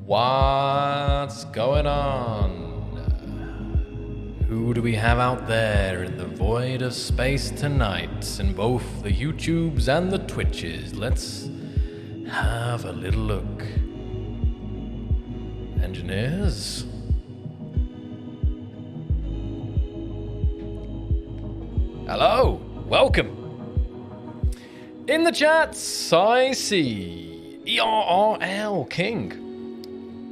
What's going on? Who do we have out there in the void of space tonight in both the YouTubes and the Twitches? Let's have a little look. Engineers? Hello, welcome. In the chats, I see ERRL King,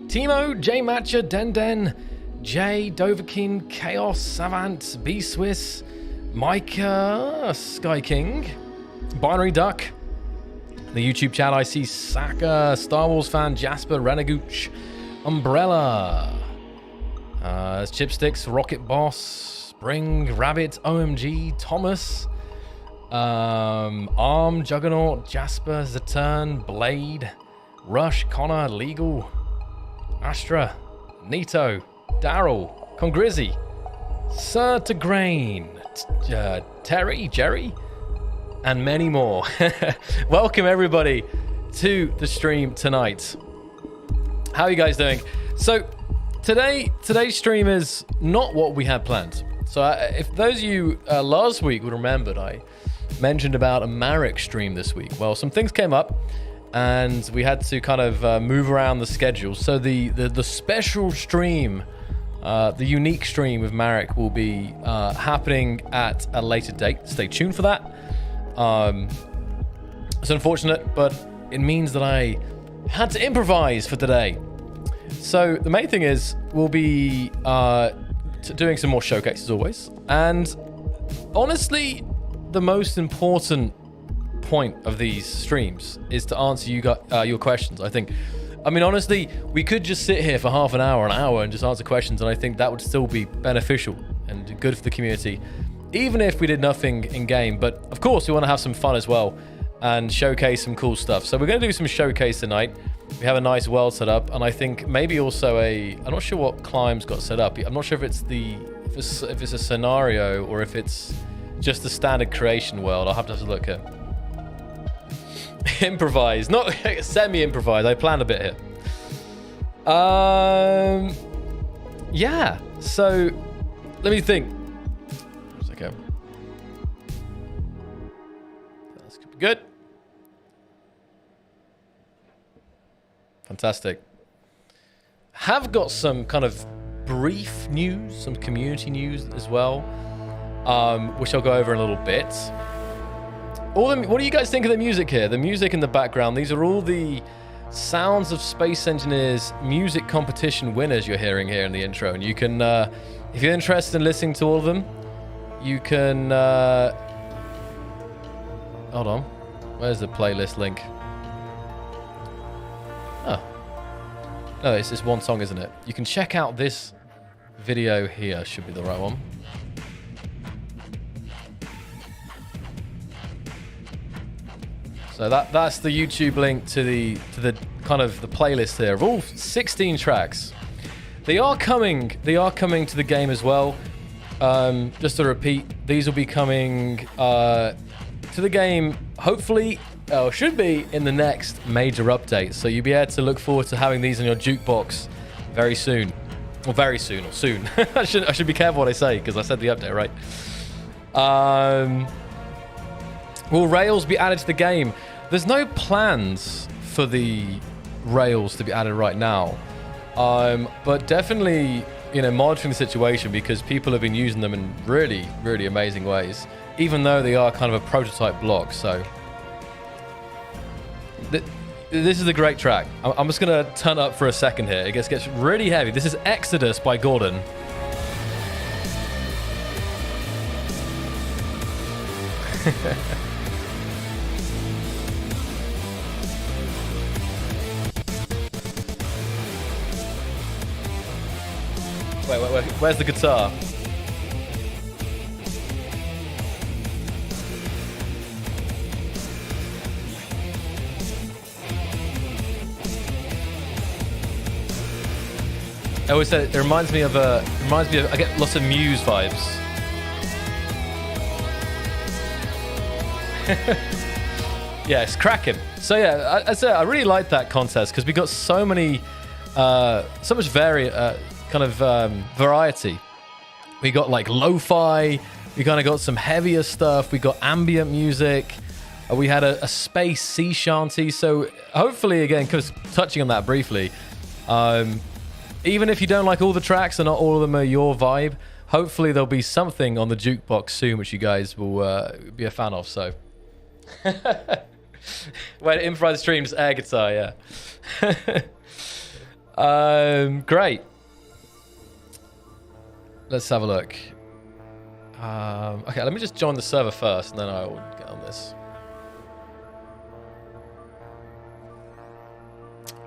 Timo, J Matcha, Den, Jay, Doverkin, Chaos, Savant, B Swiss, Micah, Sky King, Binary Duck. The YouTube chat, I see Saka, Star Wars fan, Jasper, Renegooch, Umbrella, Chipsticks, Rocket Boss, Spring, Rabbit, OMG, Thomas, Arm, Juggernaut, Jasper, Zaturn, Blade, Rush, Connor, Legal, Astra, Nito, Daryl, Congrizzy, Sir Tegrain, Terry, Jerry, and many more. Welcome everybody to the stream tonight. How are you guys doing? So today's stream is not what we had planned. So if those of you last week would remembered, I mentioned about a Marek stream this week. Well, some things came up and we had to kind of move around the schedule. So the special stream, the unique stream with Marek will be happening at a later date. Stay tuned for that. It's unfortunate, but it means that I had to improvise for today. So the main thing is we'll be doing some more showcases always. And honestly, the most important point of these streams is to answer your questions, I think. I mean, honestly, we could just sit here for half an hour and just answer questions, and I think that would still be beneficial and good for the community, even if we did nothing in game. But of course, we want to have some fun as well and showcase some cool stuff. So we're going to do some showcase tonight. We have a nice world set up, and I think maybe also I'm not sure what Climb's got set up. I'm not sure if it's if it's a scenario or if it's just the standard creation world. I'll have to look here. Improvise, not semi-improvise. I planned a bit here. Yeah. So let me think. Okay. That's good. Fantastic. Have got some kind of brief news, some community news as well, which I'll go over in a little bit. What do you guys think of the music here? The music in the background. These are all the Sounds of Space Engineers music competition winners you're hearing here in the intro. And you can, if you're interested in listening to all of them, you can... hold on. Where's the playlist link? Oh. No, it's just one song, isn't it? You can check out this video here. Should be the right one. So that's the YouTube link to the kind of the playlist here of all 16 tracks. They are coming to the game as well. Just to repeat, these will be coming to the game hopefully, should be in the next major update. So you'll be able to look forward to having these on your jukebox very soon. Or very soon, or soon. I should be careful what I say because I said the update, right? Will Rails be added to the game? There's no plans for the Rails to be added right now. But definitely, monitoring the situation because people have been using them in really, really amazing ways, even though they are kind of a prototype block. So this is a great track. I'm just going to turn up for a second here. It gets really heavy. This is Exodus by Gordon. Wait, where's the guitar? I always said it reminds me of I get lots of Muse vibes. Yeah, it's cracking. So yeah, I really like that contest because we got so many so much variety. We got like lo-fi. We kind of got some heavier stuff. We got ambient music. We had a space sea shanty. So hopefully, again, because touching on that briefly, even if you don't like all the tracks and not all of them are your vibe, hopefully there'll be something on the jukebox soon which you guys will be a fan of. So, when improvised streams, air guitar, yeah. Great. Let's have a look. Okay, let me just join the server first, and then I will get on this.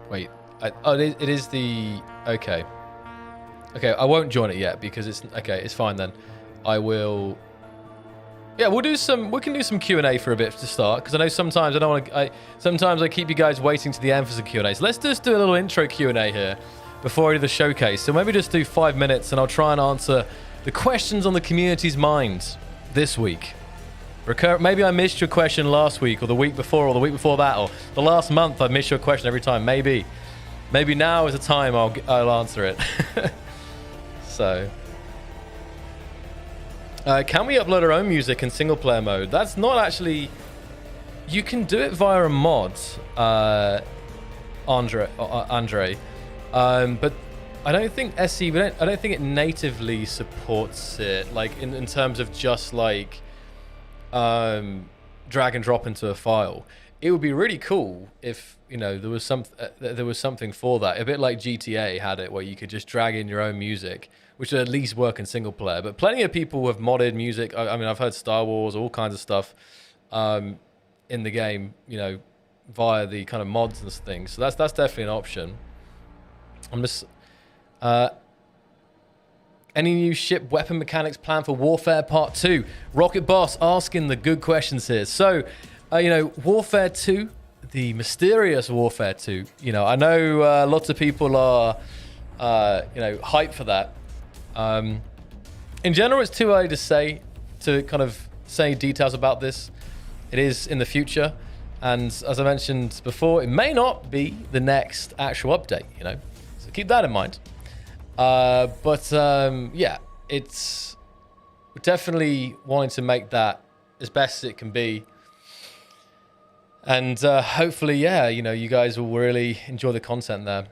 Wait, it is the... Okay. Okay, I won't join it yet, because it's... Okay, it's fine then. I will... Yeah, we can do some Q&A for a bit to start, because I know sometimes I don't want to... Sometimes I keep you guys waiting to the end for some Q&A. So let's just do a little intro Q&A here before I do the showcase. So maybe just do 5 minutes, and I'll try and answer the questions on the community's mind this week. Maybe I missed your question last week, or the week before, or the week before that, or the last month I missed your question every time. Maybe now is the time I'll answer it. So, can we upload our own music in single player mode? That's not actually... You can do it via a mod, Andre. But I don't think SE. I don't think it natively supports it. Like in terms of just like drag and drop into a file. It would be really cool if there was something for that. A bit like GTA had it, where you could just drag in your own music, which would at least work in single player. But plenty of people have modded music. I mean, I've heard Star Wars, all kinds of stuff in the game. Via the kind of mods and things. So that's definitely an option. I'm just... any new ship weapon mechanics planned for Warfare Part 2? Rocket Boss asking the good questions here. So, Warfare 2, the mysterious Warfare 2, I know lots of people are, hyped for that. In general, it's too early to kind of say details about this. It is in the future. And as I mentioned before, it may not be the next actual update, So keep that in mind. Yeah, it's definitely wanting to make that as best as it can be. And hopefully, yeah, you guys will really enjoy the content there.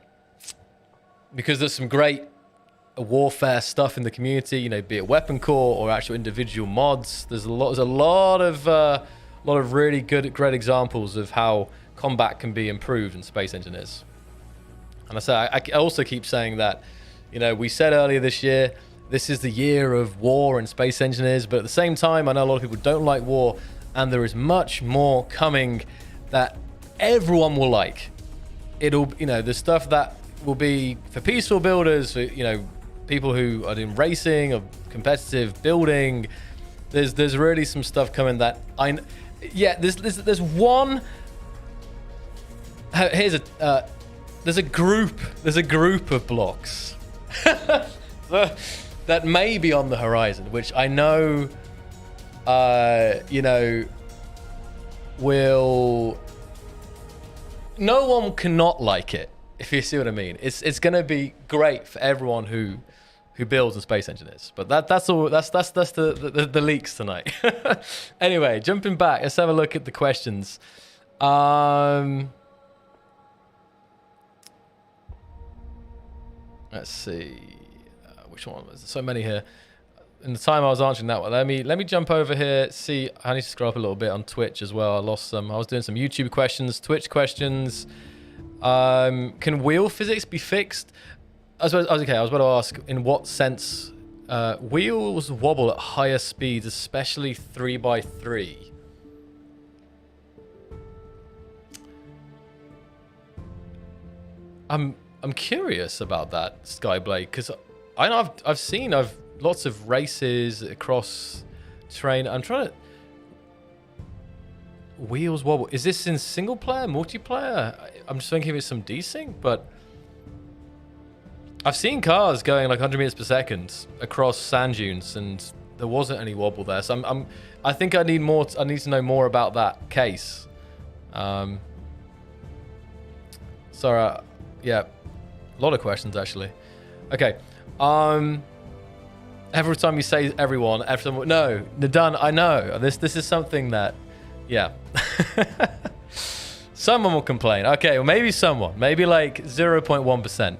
Because there's some great warfare stuff in the community, be it weapon core or actual individual mods. There's a lot of really great examples of how combat can be improved in Space Engineers. And I also keep saying that, we said earlier this year, this is the year of war in Space Engineers, but at the same time, I know a lot of people don't like war, and there is much more coming that everyone will like. It'll, the stuff that will be for peaceful builders, for, people who are doing racing or competitive building. There's really some stuff coming that there's one. There's a group of blocks that may be on the horizon, which I know, will. No one cannot like it, if you see what I mean. It's going to be great for everyone who builds in Space Engineers. But that's all. That's the leaks tonight. Anyway, jumping back, let's have a look at the questions. Let's see, which one was there? So many here. In the time I was answering that one, let me jump over here. See, I need to scroll up a little bit on Twitch as well. I lost some. I was doing some YouTube questions, Twitch questions. Can wheel physics be fixed? I was about to ask, in what sense wheels wobble at higher speeds, especially 3x3? I'm curious about that, Skyblade, because I know I've seen lots of races across terrain. I'm trying to... Wheels wobble. Is this in single player, multiplayer? I'm just thinking of some desync, but I've seen cars going like 100 meters per second across sand dunes, and there wasn't any wobble there. So I think I need more. I need to know more about that case. Sorry, yeah. A lot of questions, actually. Okay. Every time you say everyone, no, Nadan, I know. This is something that, yeah. Someone will complain. Okay, well, maybe someone. Maybe like 0.1%.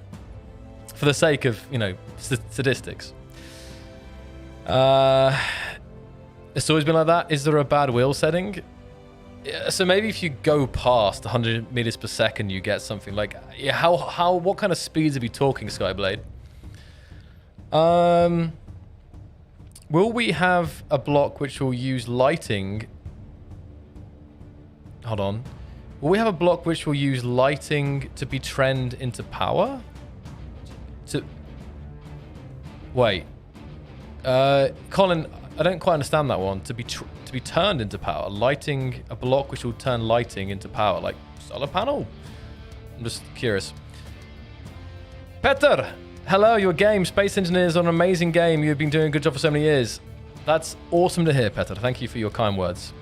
For the sake of, statistics. It's always been like that. Is there a bad wheel setting? Yeah, so maybe if you go past 100 meters per second, you get something like... Yeah, what kind of speeds are we talking, Skyblade? Will we have a block which will use lighting? Hold on. Will we have a block which will use lighting to be trend into power? Wait. Colin, I don't quite understand that one. To be turned into power. Lighting, a block which will turn lighting into power. Like solar panel? I'm just curious. Peter! Hello, your game, Space Engineers, on an amazing game. You've been doing a good job for so many years. That's awesome to hear, Peter. Thank you for your kind words.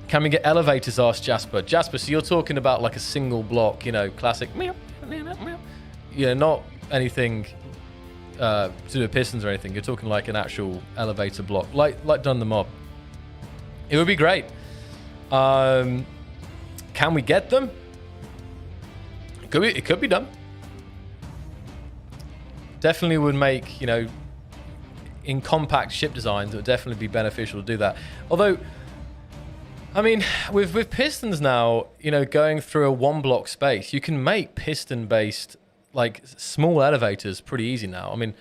Can we get elevators, asked Jasper. Jasper, so you're talking about like a single block, classic meow, meow, meow, meow. Yeah, not anything to do with pistons or anything. You're talking like an actual elevator block, like done the mob. It would be great. Can we get them? It could be done. Definitely would make, in compact ship designs, it would definitely be beneficial to do that. Although, I mean, with pistons now, going through a one block space, you can make piston based like small elevators pretty easy now. I mean,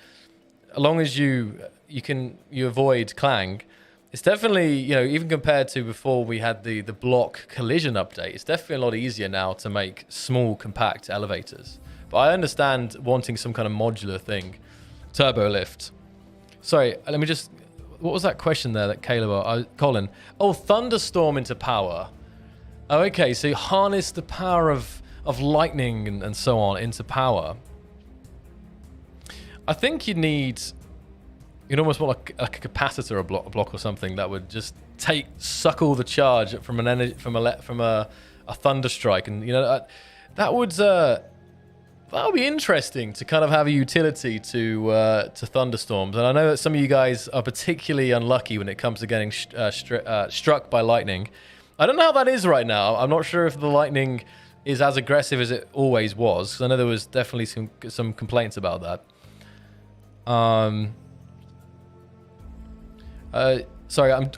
as long as you avoid clang, it's definitely, even compared to before we had the block collision update, it's definitely a lot easier now to make small, compact elevators. But I understand wanting some kind of modular thing. Turbo lift. Sorry, let me just... What was that question there that Caleb... Colin. Oh, thunderstorm into power. Oh, okay, so you harness the power of lightning and so on into power. I think you'd almost want like a capacitor, a block or something that would just suck all the charge from an energy from a thunderstrike, and that would be interesting to kind of have a utility to thunderstorms. And I know that some of you guys are particularly unlucky when it comes to getting struck by lightning. I don't know how that is right now. I'm not sure if the lightning is as aggressive as it always was, because I know there was definitely some complaints about that. Sorry, I'm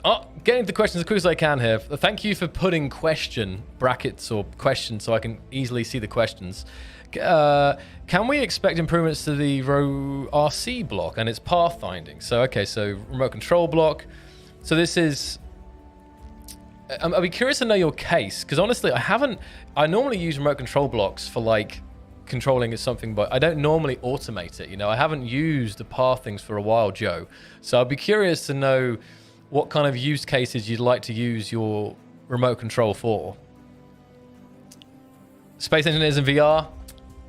getting to the questions as quick as I can here. Thank you for putting question brackets or questions so I can easily see the questions. Can we expect improvements to the RC block and its pathfinding? So, okay, so remote control block. So this is... I'd be curious to know your case, because honestly, I normally use remote control blocks for like controlling something, but I don't normally automate it. I haven't used the path things for a while, Joe. So I'd be curious to know what kind of use cases you'd like to use your remote control for. Space Engineers in VR.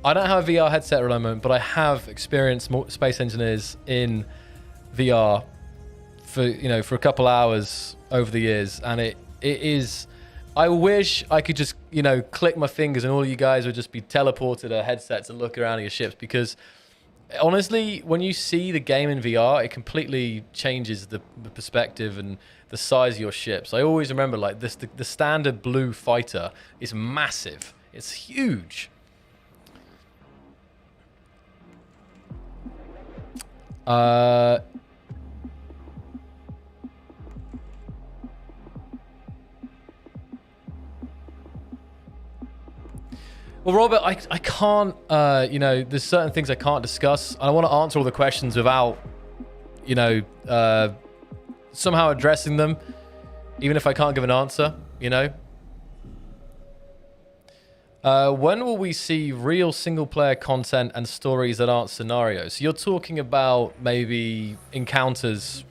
I don't have a VR headset at the moment, but I have experienced Space Engineers in VR for a couple hours over the years, and it is... I wish I could just, click my fingers and all of you guys would just be teleported a headset to look around at your ships, because honestly, when you see the game in VR, it completely changes the perspective and the size of your ships. I always remember like this, the standard blue fighter is massive. It's huge. Well, Robert, I can't, there's certain things I can't discuss. I want to answer all the questions without, somehow addressing them, even if I can't give an answer, When will we see real single-player content and stories that aren't scenarios? So you're talking about maybe encounters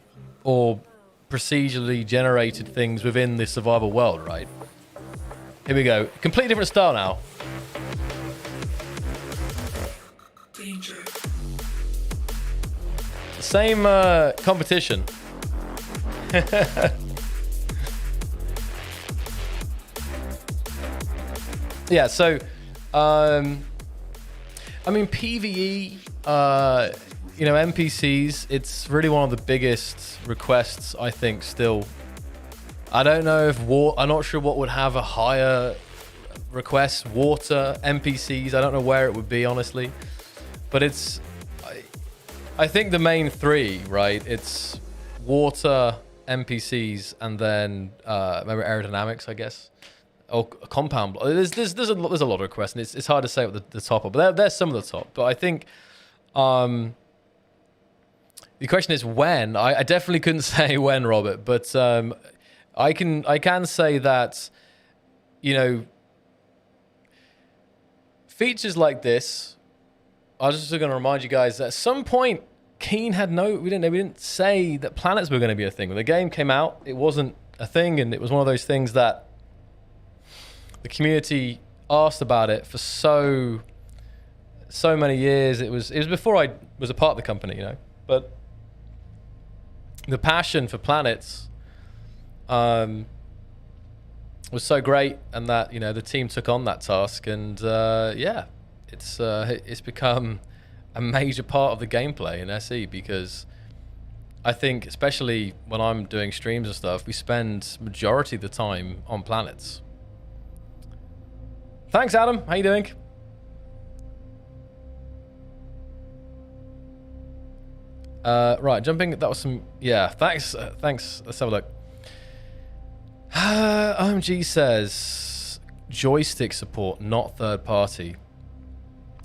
or procedurally generated things within the survival world, right? Here we go. Completely different style now. Danger. Same competition. Yeah, so, I mean, PvE, you know, NPCs, it's really one of the biggest requests, I think, still. I don't know if I'm not sure what would have a higher request. Water, NPCs, I don't know where it would be, honestly. But it's, I think the main three, right? It's water, NPCs, and then maybe aerodynamics, I guess. Or compound. There's a lot of requests, and it's hard to say what the top are, but there's some of the top. But I think the question is when. I definitely couldn't say when, Robert, but I can say that, you know, features like this. I was just going to remind you guys that at some point, Keen had we didn't say that planets were going to be a thing. When the game came out, it wasn't a thing, and it was one of those things that the community asked about it for so many years. It was before I was a part of the company, you know. But the passion for planets was so great, and that, you know, the team took on that task, and yeah, it's become a major part of the gameplay in SE, because I think, especially when I'm doing streams and stuff, we spend majority of the time on planets. Thanks, Adam. How you doing? Right, jumping. That was some. Yeah, thanks. Thanks. Let's have a look. OMG says joystick support, not third party.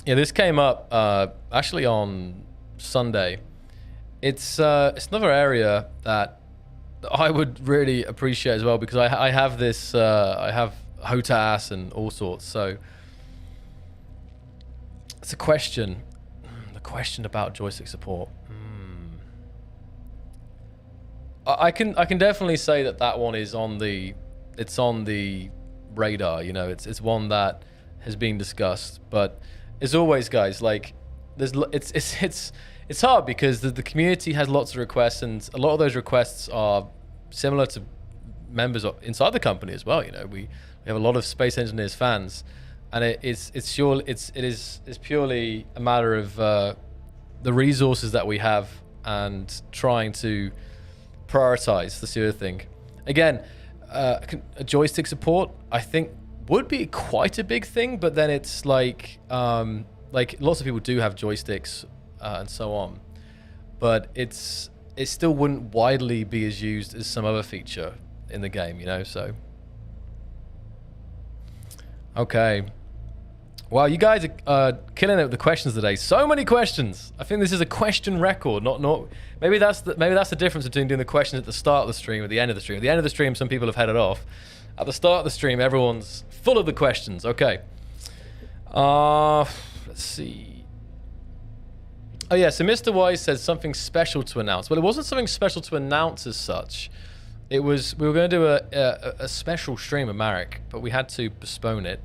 Yeah, this came up actually on Sunday. It's another area that I would really appreciate as well, because I have this. I have HOTAS and all sorts. So it's a question. The question about joystick support. I can definitely say that one is on the radar. You know, it's one that has been discussed. But as always, guys, like it's hard because the community has lots of requests, and a lot of those requests are similar to members inside the company as well. You know, we have a lot of Space Engineers fans, and it's purely a matter of the resources that we have and trying to prioritize. That's the other thing. Again, a joystick support, I think, would be quite a big thing, but then it's like lots of people do have joysticks and so on, but it still wouldn't widely be as used as some other feature in the game, you know. So okay, wow, you guys are killing it with the questions today. So many questions. I think this is a question record. Not maybe that's the difference between doing the questions at the start of the stream or the end of the stream. At the end of the stream, some people have headed off. At the start of the stream, everyone's full of the questions. Okay. Let's see. Oh yeah, so Mr. Wise says something special to announce. Well, it wasn't something special to announce as such. It was, we were going to do a special stream of Marek, but we had to postpone it,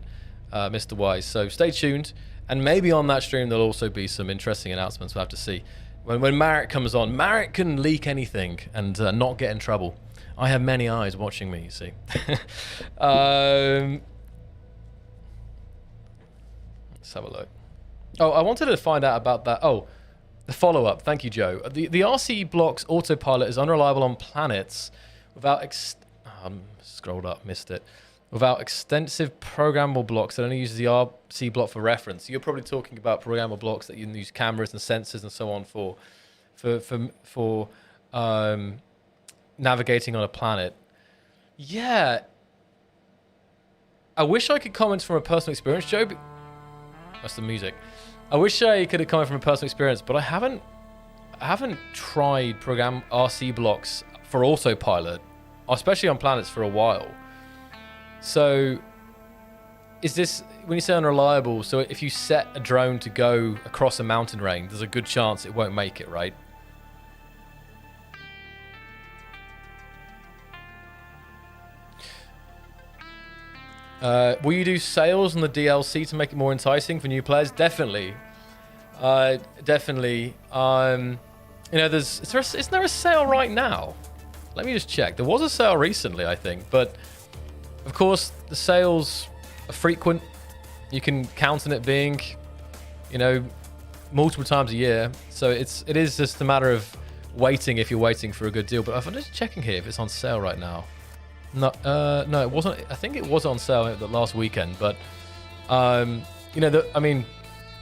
Mr. Wise. So stay tuned, and maybe on that stream there'll also be some interesting announcements. We'll have to see. When Marek comes on, Marek can leak anything and not get in trouble. I have many eyes watching me, you see. Let's have a look. Oh, I wanted to find out about that. Oh, the follow-up. Thank you, Joe. The RC block's autopilot is unreliable on planets without scrolled up, missed it. Without extensive programmable blocks that only uses the RC block for reference. You're probably talking about programmable blocks that you can use cameras and sensors and so on for navigating on a planet. Yeah. I wish I could comment from a personal experience, Joe. That's the music. I wish I could have come from a personal experience, but I haven't tried program RC blocks for autopilot, especially on planets, for a while. So is this, when you say unreliable, so if you set a drone to go across a mountain range, there's a good chance it won't make it, right? Will you do sales on the DLC to make it more enticing for new players? Definitely. Definitely. You know, isn't there a sale right now? Let me just check. There was a sale recently, I think, but of course the sales are frequent You can count on it being, you know, multiple times a year. So it is just a matter of waiting if you're waiting for a good deal. But I'm just checking here if it's on sale right now. No, no, it wasn't. I think it was on sale the last weekend, but you know, I mean,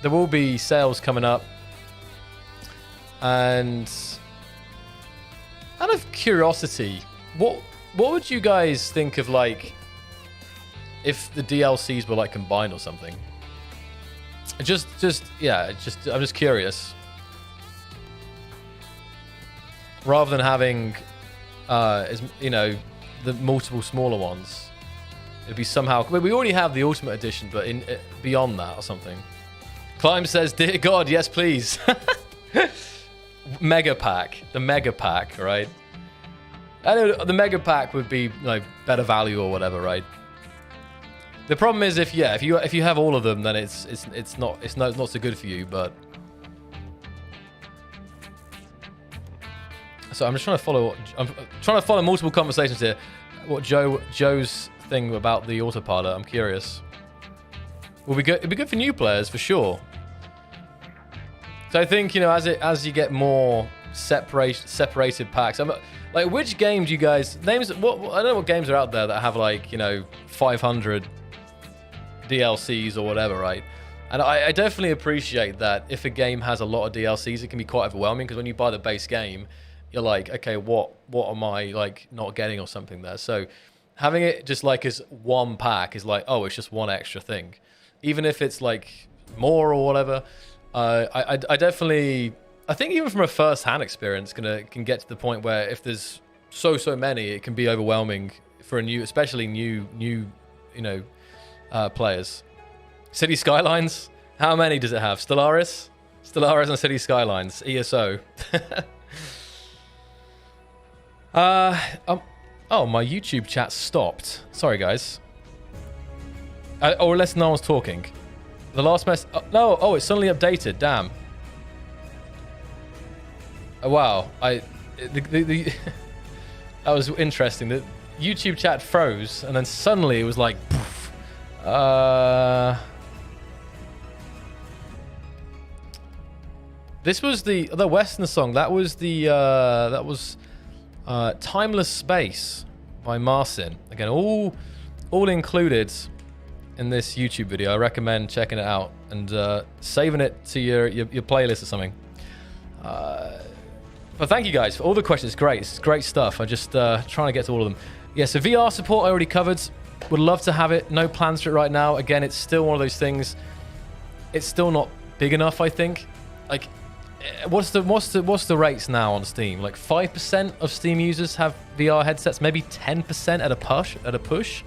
there will be sales coming up, and out of curiosity, what would you guys think of, like, if the DLCs were like combined or something? Just yeah, I'm just curious. Rather than having, as you know, the multiple smaller ones, it'd be somehow. We already have the Ultimate Edition, but beyond that or something. Climb says, "Dear God, yes, please." Mega pack, the mega pack, right? I know the mega pack would be like better value or whatever, right? The problem is if you have all of them, then it's not so good for you. But so I'm just trying to follow. I'm trying to follow multiple conversations here. What Joe's thing about the autopilot? I'm curious. Will be good. It'd be good for new players for sure. So I think, you know, as you get more separated packs. Like, which games you guys names? What I don't know what games are out there that have, like, you know, 500 DLCs or whatever, right? And I definitely appreciate that if a game has a lot of DLCs, it can be quite overwhelming, because when you buy the base game, you're like, okay, what am I, like, not getting or something there? So having it just like as one pack is like, oh, it's just one extra thing, even if it's like more or whatever. I definitely, I think even from a first-hand experience, can get to the point where if there's so many, it can be overwhelming for especially new you know, players. City Skylines, how many does it have? Stellaris and City Skylines, ESO. Oh, my YouTube chat stopped. Sorry, guys. Or unless no one's talking. The last mess. No. Oh, it's suddenly updated. Damn. Oh, wow. That was interesting. The YouTube chat froze, and then suddenly it was like, poof. This was the Western song. That was Timeless Space by Marcin. Again, all included in this YouTube video. I recommend checking it out and saving it to your playlist or something. But thank you guys for all the questions. It's great stuff. I just trying to get to all of them. Yeah, so VR support I already covered. Would love to have it. No plans for it right now. Again, it's still one of those things. It's still not big enough, I think. Like, what's the rates now on Steam? Like 5% of Steam users have VR headsets, maybe 10% at a push.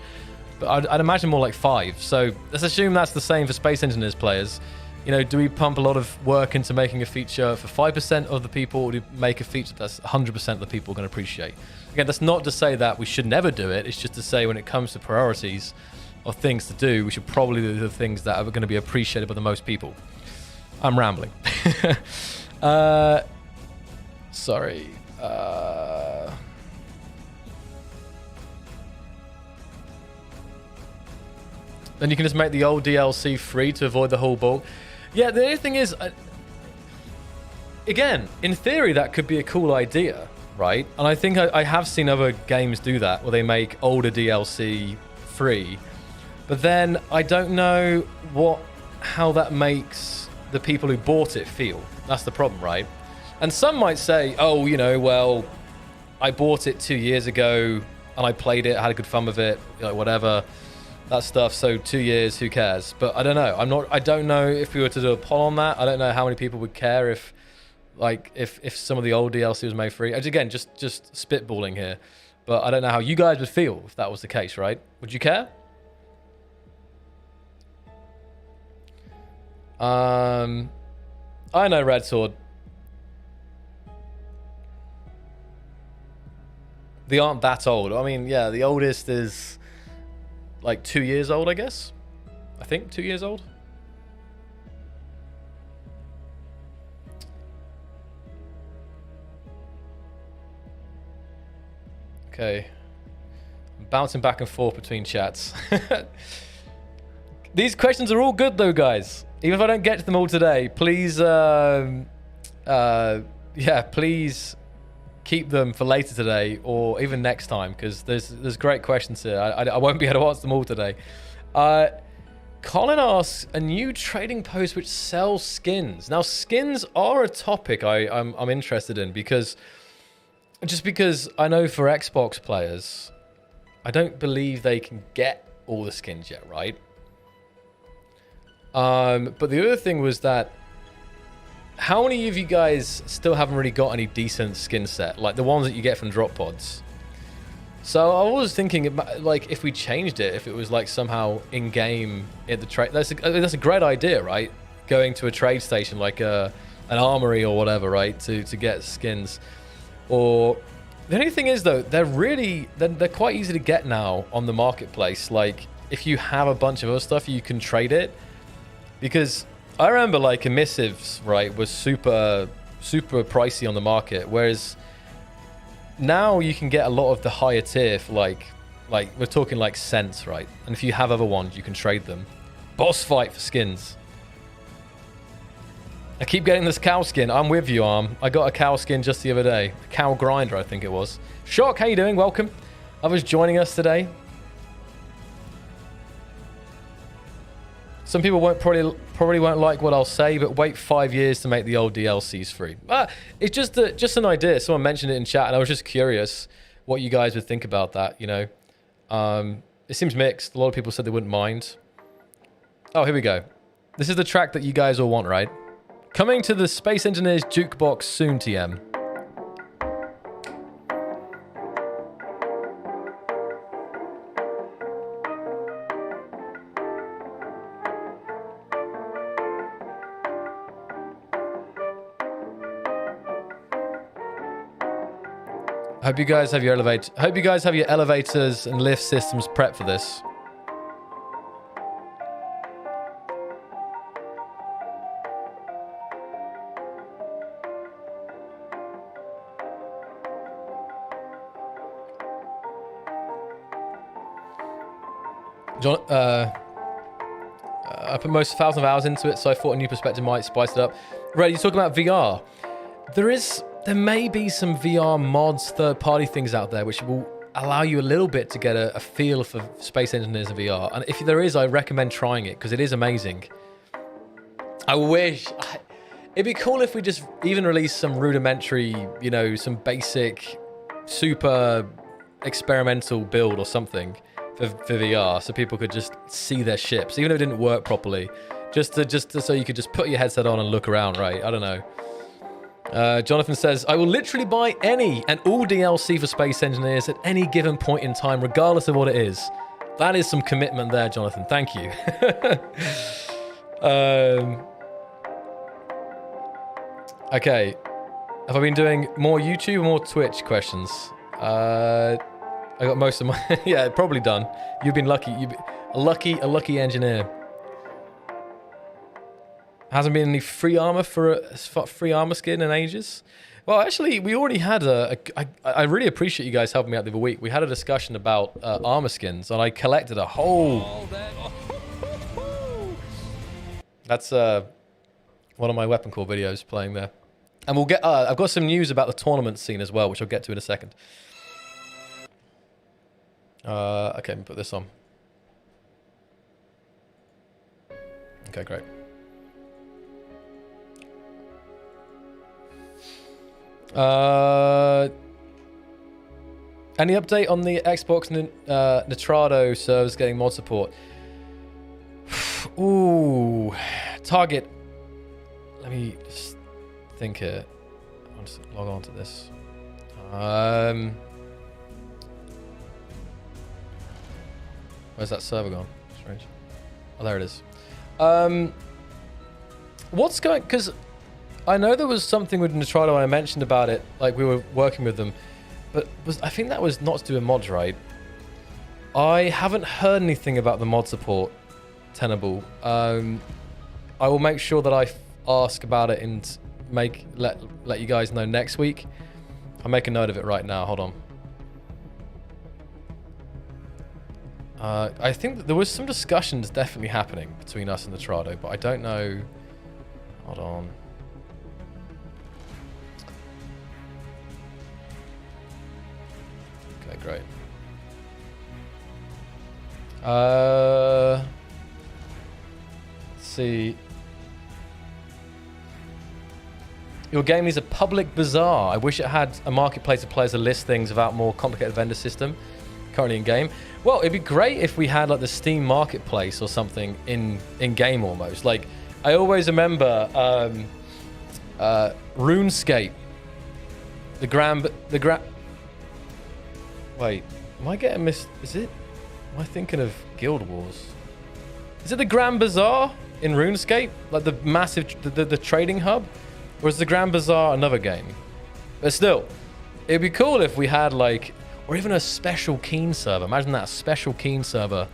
But I'd imagine more like 5. So let's assume that's the same for Space Engineers players. You know, do we pump a lot of work into making a feature for 5% of the people, or do we make a feature that's 100% of the people are going to appreciate? Again, that's not to say that we should never do it. It's just to say when it comes to priorities of things to do, we should probably do the things that are going to be appreciated by the most people. I'm rambling. Sorry. Then you can just make the old DLC free to avoid the whole bulk. Yeah, the only thing is, again, in theory, that could be a cool idea, right? And I think I have seen other games do that, where they make older DLC free. But then I don't know how that makes the people who bought it feel. That's the problem, right? And some might say, oh, you know, well, I bought it 2 years ago and I played it, I had a good fun with it, like whatever. That stuff, so 2 years, who cares? But I don't know. I don't know if we were to do a poll on that. I don't know how many people would care if some of the old DLC was made free. Again, just spitballing here. But I don't know how you guys would feel if that was the case, right? Would you care? I know, Red Sword. They aren't that old. I mean, yeah, the oldest is like 2 years old, I guess. I think 2 years old. Okay. I'm bouncing back and forth between chats. These questions are all good though, guys. Even if I don't get to them all today, please, please keep them for later today or even next time, because there's great questions here. I won't be able to answer them all today. Colin asks, a new trading post which sells skins. Now, skins are a topic I'm interested in because I know for Xbox players, I don't believe they can get all the skins yet, right? But the other thing was that how many of you guys still haven't really got any decent skin set, like the ones that you get from drop pods? So I was thinking, like, if we changed it, if it was like somehow in game at the trade, that's a great idea, right? Going to a trade station like an armory or whatever, right, to get skins. Or the only thing is though, they're quite easy to get now on the marketplace. Like if you have a bunch of other stuff, you can trade it. Because I remember like emissives, right, was super pricey on the market, whereas now you can get a lot of the higher tier for like we're talking like cents, right? And if you have other ones, you can trade them. Boss fight for skins. I keep getting this cow skin. I'm with you, Arm. I got a cow skin just the other day. Cow grinder, I think it was. Shock, how you doing? Welcome. Others joining us today. Some people probably won't like what I'll say, but wait 5 years to make the old DLCs free. It's just an idea. Someone mentioned it in chat, and I was just curious what you guys would think about that. You know, it seems mixed. A lot of people said they wouldn't mind. Oh, here we go. This is the track that you guys all want, right? Coming to the Space Engineers Jukebox soon, TM. Hope you guys have your elevators and lift systems prepped for this. John, I put most 1,000 hours into it, so I thought a new perspective might spice it up. Right, you're talking about VR. There may be some VR mods, third-party things out there, which will allow you a little bit to get a feel for Space Engineers in VR. And if there is, I recommend trying it, because it is amazing. It'd be cool if we just even released some rudimentary, you know, some basic, super experimental build or something for VR, so people could just see their ships, even if it didn't work properly. Just so you could just put your headset on and look around, right? I don't know. Jonathan says, I will literally buy any and all DLC for Space Engineers at any given point in time, regardless of what it is. That is some commitment there, Jonathan. Thank you. Okay. Have I been doing more YouTube or more Twitch questions? I got most of my... yeah, probably done. You've been lucky. A lucky engineer. Hasn't been any free armor for a free armor skin in ages. Well, actually, we already had I really appreciate you guys helping me out the other week. We had a discussion about armor skins, and I collected a whole... That's one of my weapon core videos playing there. And we'll get... I've got some news about the tournament scene as well, which I'll get to in a second. Okay, let me put this on. Okay, great. Any update on the Xbox Nitrado servers getting mod support? Ooh, Target. Let me just think here. I'll just log on to this. Where's that server gone? Strange. Oh, there it is. What's going... Because I know there was something with Nitrado and I mentioned about it, like we were working with them, but I think that was not to do with mods, right? I haven't heard anything about the mod support, Tenable. I will make sure that I ask about it and let you guys know next week. I'll make a note of it right now. Hold I think that there was some discussions definitely happening between us and the Trado, but I don't know. Hold on. Okay, great. Let's see. Your game is a public bazaar. I wish it had a marketplace of players to list things without more complicated vendor system currently in game. Well, it'd be great if we had like the Steam marketplace or something in game almost. Like I always remember RuneScape. Wait, am I getting Is it? Am I thinking of Guild Wars? Is it the Grand Bazaar in RuneScape? Like the massive, the trading hub? Or is the Grand Bazaar another game? But still, it'd be cool if we had like, or even a special Keen server. Imagine that, a special Keen server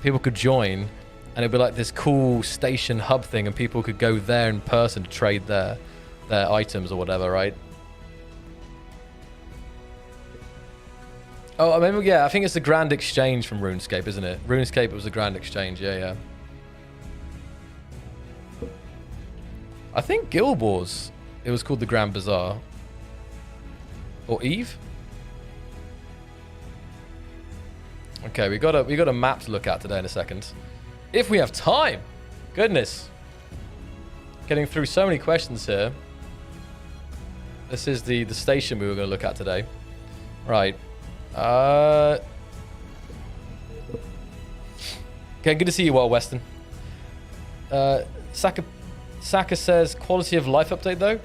people could join, and it'd be like this cool station hub thing, and people could go there in person to trade their items or whatever, right? Oh, maybe, yeah, I think it's the Grand Exchange from RuneScape, isn't it? RuneScape was the Grand Exchange, yeah. I think Guild Wars, it was called the Grand Bazaar. Or Eve? Okay, we got a map to look at today in a second. If we have time. Goodness. Getting through so many questions here. This is the station we were going to look at today. Right. Okay, good to see you, Wild Western. Saka says quality of life update though.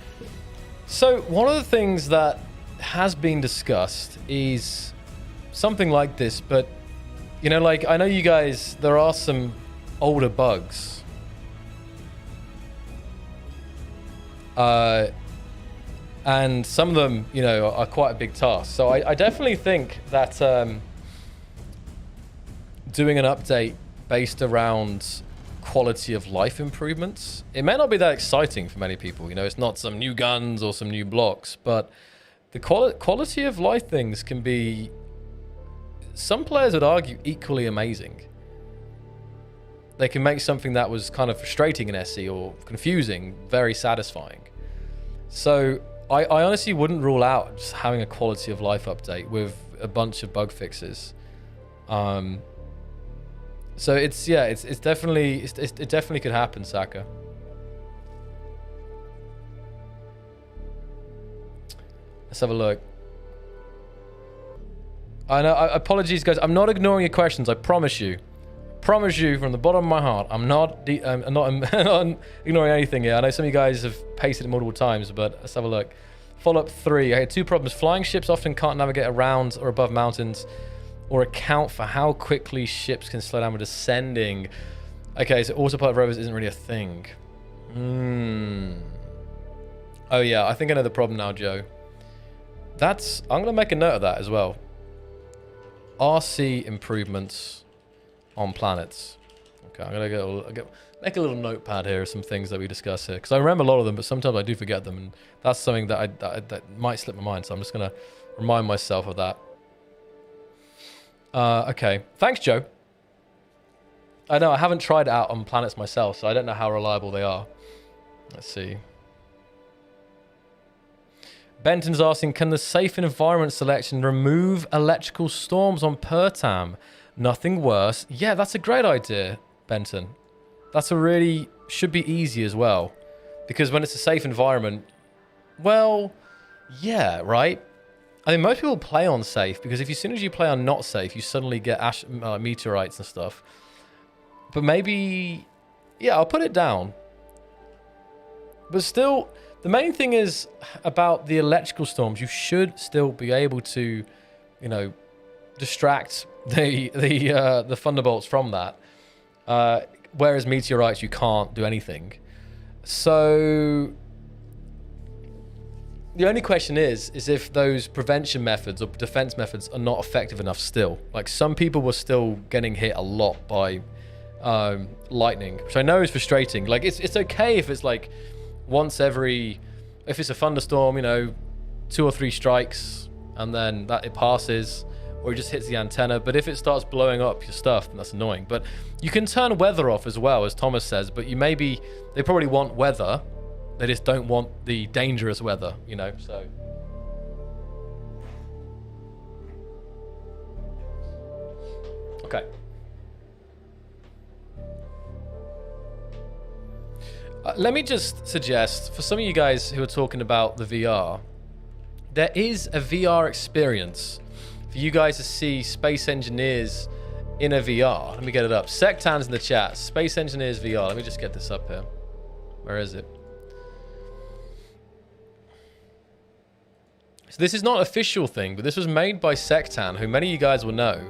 So one of the things that has been discussed is something like this, but you know, like I know you guys, there are some older bugs. And some of them, you know, are quite a big task. So I definitely think that doing an update based around quality of life improvements, it may not be that exciting for many people. You know, it's not some new guns or some new blocks, but the quality of life things can be, some players would argue, equally amazing. They can make something that was kind of frustrating in SE or confusing very satisfying. So I honestly wouldn't rule out just having a quality of life update with a bunch of bug fixes. So it's definitely it definitely could happen, Saka. Let's have a look. I know. Apologies, guys. I'm not ignoring your questions. I promise you. Promise you from the bottom of my heart, I'm not ignoring anything here. I know some of you guys have pasted it multiple times, but let's have a look. Follow-up 3. I had 2 problems. Flying ships often can't navigate around or above mountains, or account for how quickly ships can slow down when descending. Okay, so autopilot rovers isn't really a thing. Oh yeah, I think I know the problem now, Joe. I'm gonna make a note of that as well. RC improvements on planets. Okay, I'm gonna make a little notepad here of some things that we discuss here, because I remember a lot of them, but sometimes I do forget them, and that's something that that might slip my mind. So I'm just gonna remind myself of that. Okay, thanks, Joe. I know I haven't tried it out on planets myself, so I don't know how reliable they are. Let's see. Benton's asking, can the safe environment selection remove electrical storms on Pertam? Nothing worse. Yeah, that's a great idea, Benton. That's should be easy as well. Because when it's a safe environment, well, yeah, right? I mean, most people play on safe, because as soon as you play on not safe, you suddenly get meteorites and stuff. But maybe, yeah, I'll put it down. But still, the main thing is about the electrical storms. You should still be able to, you know, distract the thunderbolts from that. Whereas meteorites, you can't do anything. So the only question is if those prevention methods or defense methods are not effective enough still. Like, some people were still getting hit a lot by lightning, which I know is frustrating. Like, it's okay if it's like once every, if it's a thunderstorm, you know, 2 or 3 strikes and then it passes. or it just hits the antenna. But if it starts blowing up your stuff, then that's annoying. But you can turn weather off as well, as Thomas says, but they probably want weather. They just don't want the dangerous weather, you know, so. Okay. Let me just suggest, for some of you guys who are talking about the VR, there is a VR experience for you guys to see space engineers in a VR. Let me get it up. Sectan's in the chat. Space engineers VR. Let me just get this up here. Where is it? So this is not an official thing, but this was made by Sectan, who many of you guys will know.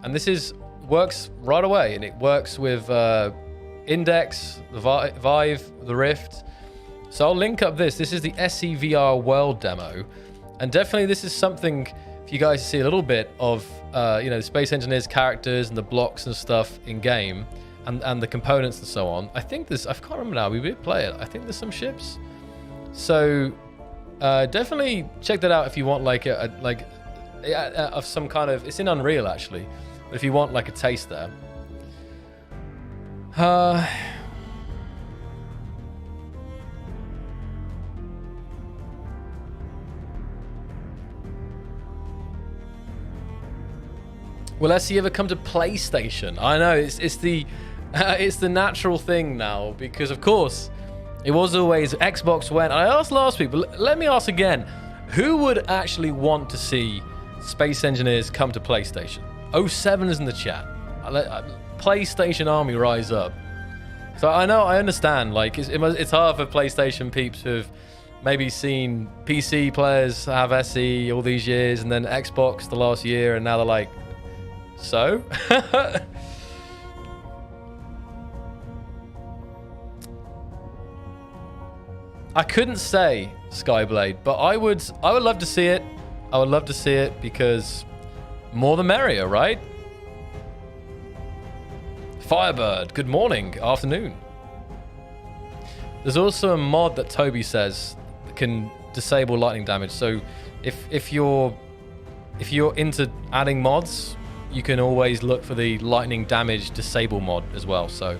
And this works right away, and it works with Index, the Vive, the Rift. So I'll link up this. This is the SEVR World demo. And definitely this is something for you guys to see a little bit of, you know, the Space Engineers characters and the blocks and stuff in game and the components and so on. I think I can't remember now, we did play it. I think there's some ships. So definitely check that out if you want like of some kind of, it's in Unreal actually, but if you want like a taste there. Will SE ever come to PlayStation? I know it's the it's the natural thing now, because of course it was always Xbox when I asked last week, but let me ask again: who would actually want to see Space Engineers come to PlayStation? 07 is in the chat. PlayStation Army rise up. So I understand. Like it's hard for PlayStation peeps who've maybe seen PC players have SE all these years, and then Xbox the last year, and now they're like, so. I couldn't say Skyblade, but I would love to see it. I would love to see it because more the merrier, right? Firebird, good morning, afternoon. There's also a mod that Toby says can disable lightning damage. So if you're into adding mods, you can always look for the lightning damage disable mod as well. So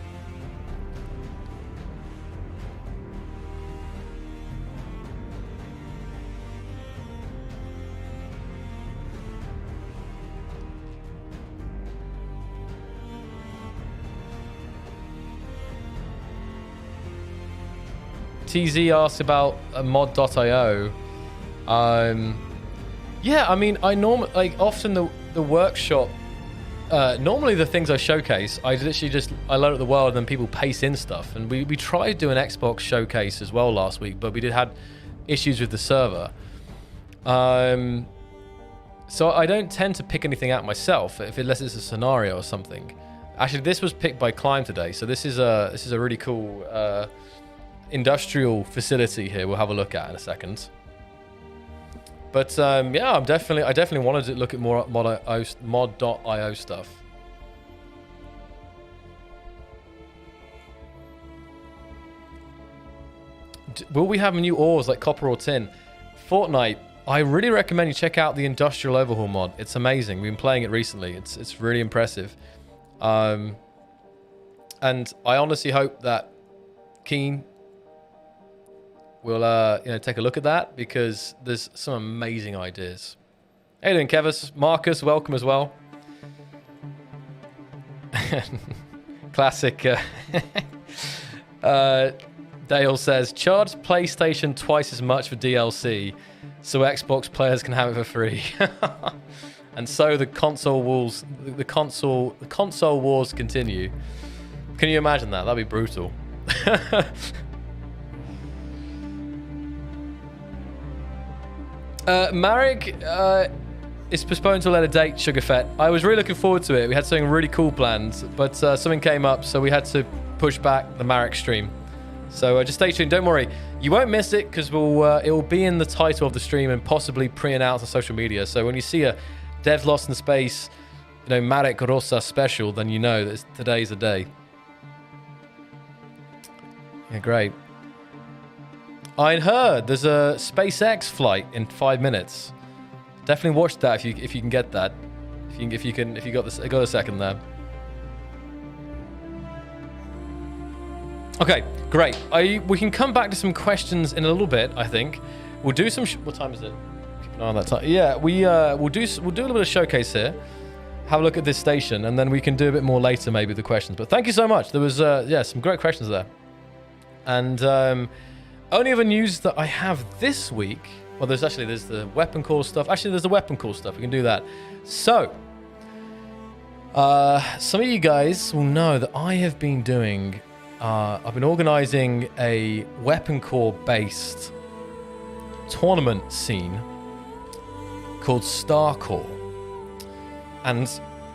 TZ asked about mod.io. Yeah, I mean, often the workshop. Normally the things I showcase, I literally I load up the world and then people paste in stuff. And we tried to do an Xbox showcase as well last week, but we had issues with the server. So I don't tend to pick anything out myself, unless it's a scenario or something. Actually, this was picked by Climb today, so this is a really cool industrial facility here. We'll have a look at in a second. But yeah, I definitely wanted to look at more mod.io stuff. Will we have new ores like copper or tin? Fortnite, I really recommend you check out the Industrial Overhaul mod. It's amazing. We've been playing it recently. It's really impressive. And I honestly hope that Keen will take a look at that, because there's some amazing ideas. How you doing, Kevis? Marcus, welcome as well. Classic. Dale says, charge PlayStation twice as much for DLC, so Xbox players can have it for free. And so the console wars continue. Can you imagine that? That'd be brutal. Marek is postponed to a later date, Sugarfett. I was really looking forward to it. We had something really cool planned, but something came up, so we had to push back the Marek stream. So just stay tuned. Don't worry. You won't miss it, because it will be in the title of the stream and possibly pre-announced on social media. So when you see a Devs Lost in Space, Marek Rosa special, then you know that today's the day. Yeah, great. I heard there's a SpaceX flight in 5 minutes. Definitely watch that if you can get that. If you got this, got a second there. Okay, great. We can come back to some questions in a little bit. I think we'll do some. What time is it? Keep an eye on that time. Yeah, we'll do a little bit of showcase here. Have a look at this station, and then we can do a bit more later, maybe the questions. But thank you so much. There was some great questions there. And only other news that I have this week. Well, there's the weapon core stuff. Actually, there's the weapon core stuff. We can do that. So, some of you guys will know that I have been doing. I've been organizing a weapon core based tournament scene called Star Core. And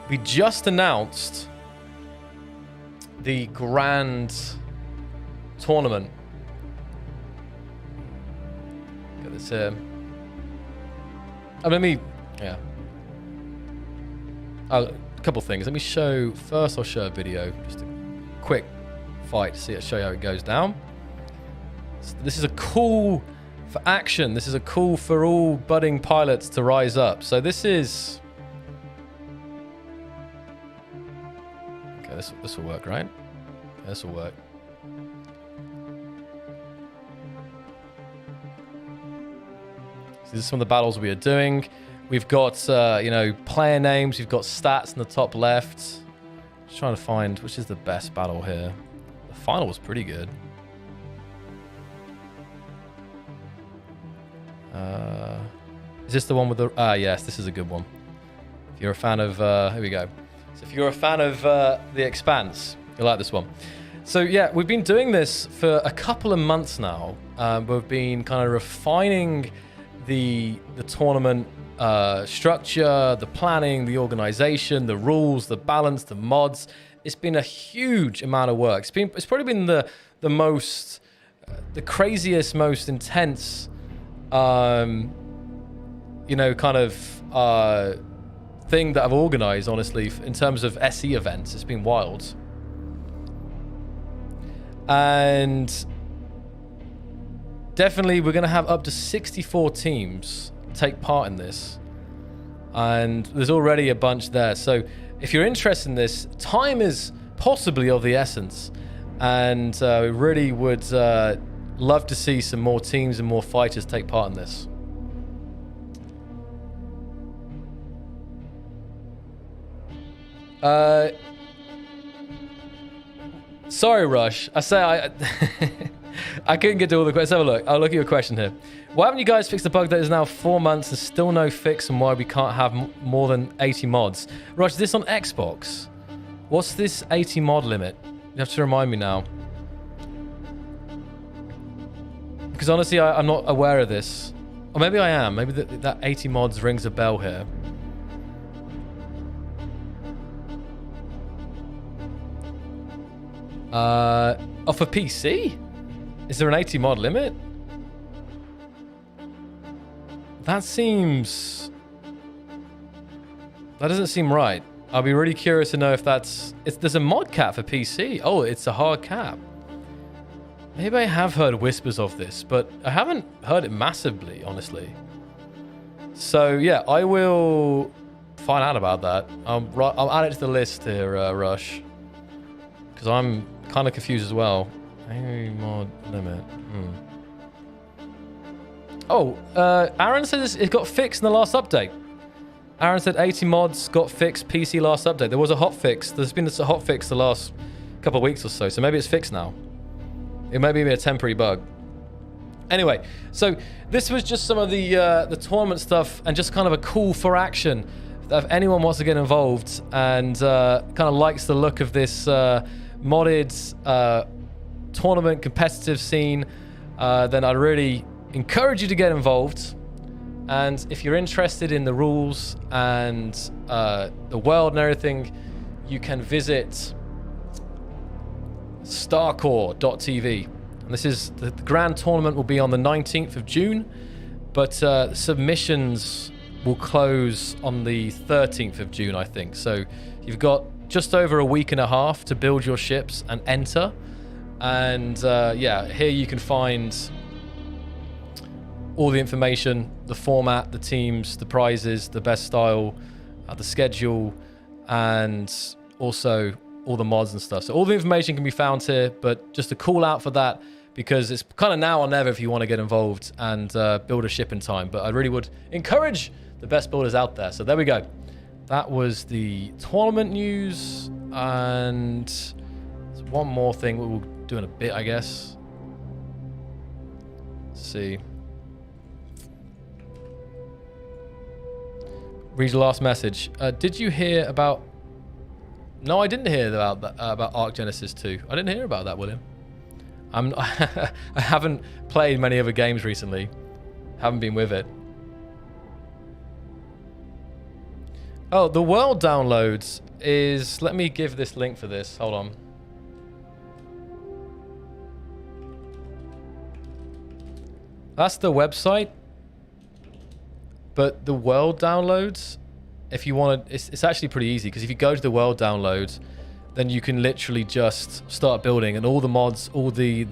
we just announced the grand tournament. Get this here. A couple things. Let me show. First, I'll show a video. Just a quick fight to show you how it goes down. This is a call for action. This is a call for all budding pilots to rise up. So this is. Okay, this will work, right? This will work. So this is some of the battles we are doing. We've got, player names. We've got stats in the top left. Just trying to find which is the best battle here. The final was pretty good. Is this the one with the... yes, this is a good one. If you're a fan of... here we go. So if you're a fan of The Expanse, you'll like this one. So yeah, we've been doing this for a couple of months now. We've been kind of refining the tournament structure, the planning, the organization, the rules, the balance, the mods. It's been a huge amount of work. It's probably been the most, the craziest, most intense, kind of thing that I've organized, honestly, in terms of SE events. It's been wild. And definitely we're going to have up to 64 teams take part in this. And there's already a bunch there. So if you're interested in this, time is possibly of the essence. And we really would love to see some more teams and more fighters take part in this. Sorry, Rush. I couldn't get to all the questions. Let's have a look. I'll look at your question here. Why haven't you guys fixed the bug that is now 4 months and still no fix, and why we can't have more than 80 mods? Rush, is this on Xbox? What's this 80 mod limit? You have to remind me now. Because honestly, I'm not aware of this. Or maybe I am. Maybe that 80 mods rings a bell here. Oh, for PC? Is there an 80 mod limit? That doesn't seem right. I'll be really curious to know if there's a mod cap for PC. Oh, it's a hard cap. Maybe I have heard whispers of this, but I haven't heard it massively, honestly. So yeah, I will find out about that. I'll add it to the list here, Rush. Because I'm kind of confused as well. 80 mod limit. Oh, Aaron says it got fixed in the last update. Aaron said 80 mods got fixed PC last update. There was a hot fix. There's been a hot fix the last couple of weeks or so. So maybe it's fixed now. It may be a temporary bug. Anyway, so this was just some of the tournament stuff and just kind of a call for action. If anyone wants to get involved and kind of likes the look of this modded tournament competitive scene, then I'd really encourage you to get involved. And if you're interested in the rules and the world and everything, you can visit starcore.tv. And this is the grand tournament will be on the 19th of June, but submissions will close on the 13th of June, I think. So you've got just over a week and a half to build your ships and enter. And yeah, here you can find all the information, the format, the teams, the prizes, the best style, the schedule, and also all the mods and stuff. So all the information can be found here, but just a call out for that, because it's kind of now or never if you want to get involved and build a ship in time. But I really would encourage the best builders out there. So there we go. That was the tournament news, and there's one more thing we'll do in a bit, I guess. Let's see. Read your last message. Did you hear about... No, I didn't hear about that, about Arc Genesis 2. I didn't hear about that, William. I haven't played many other games recently. Haven't been with it. Oh, the world downloads is... Let me give this link for this. Hold on. That's the website. But the world downloads, if you want to... It's actually pretty easy, because if you go to the world downloads, then you can literally just start building, and all the mods, all the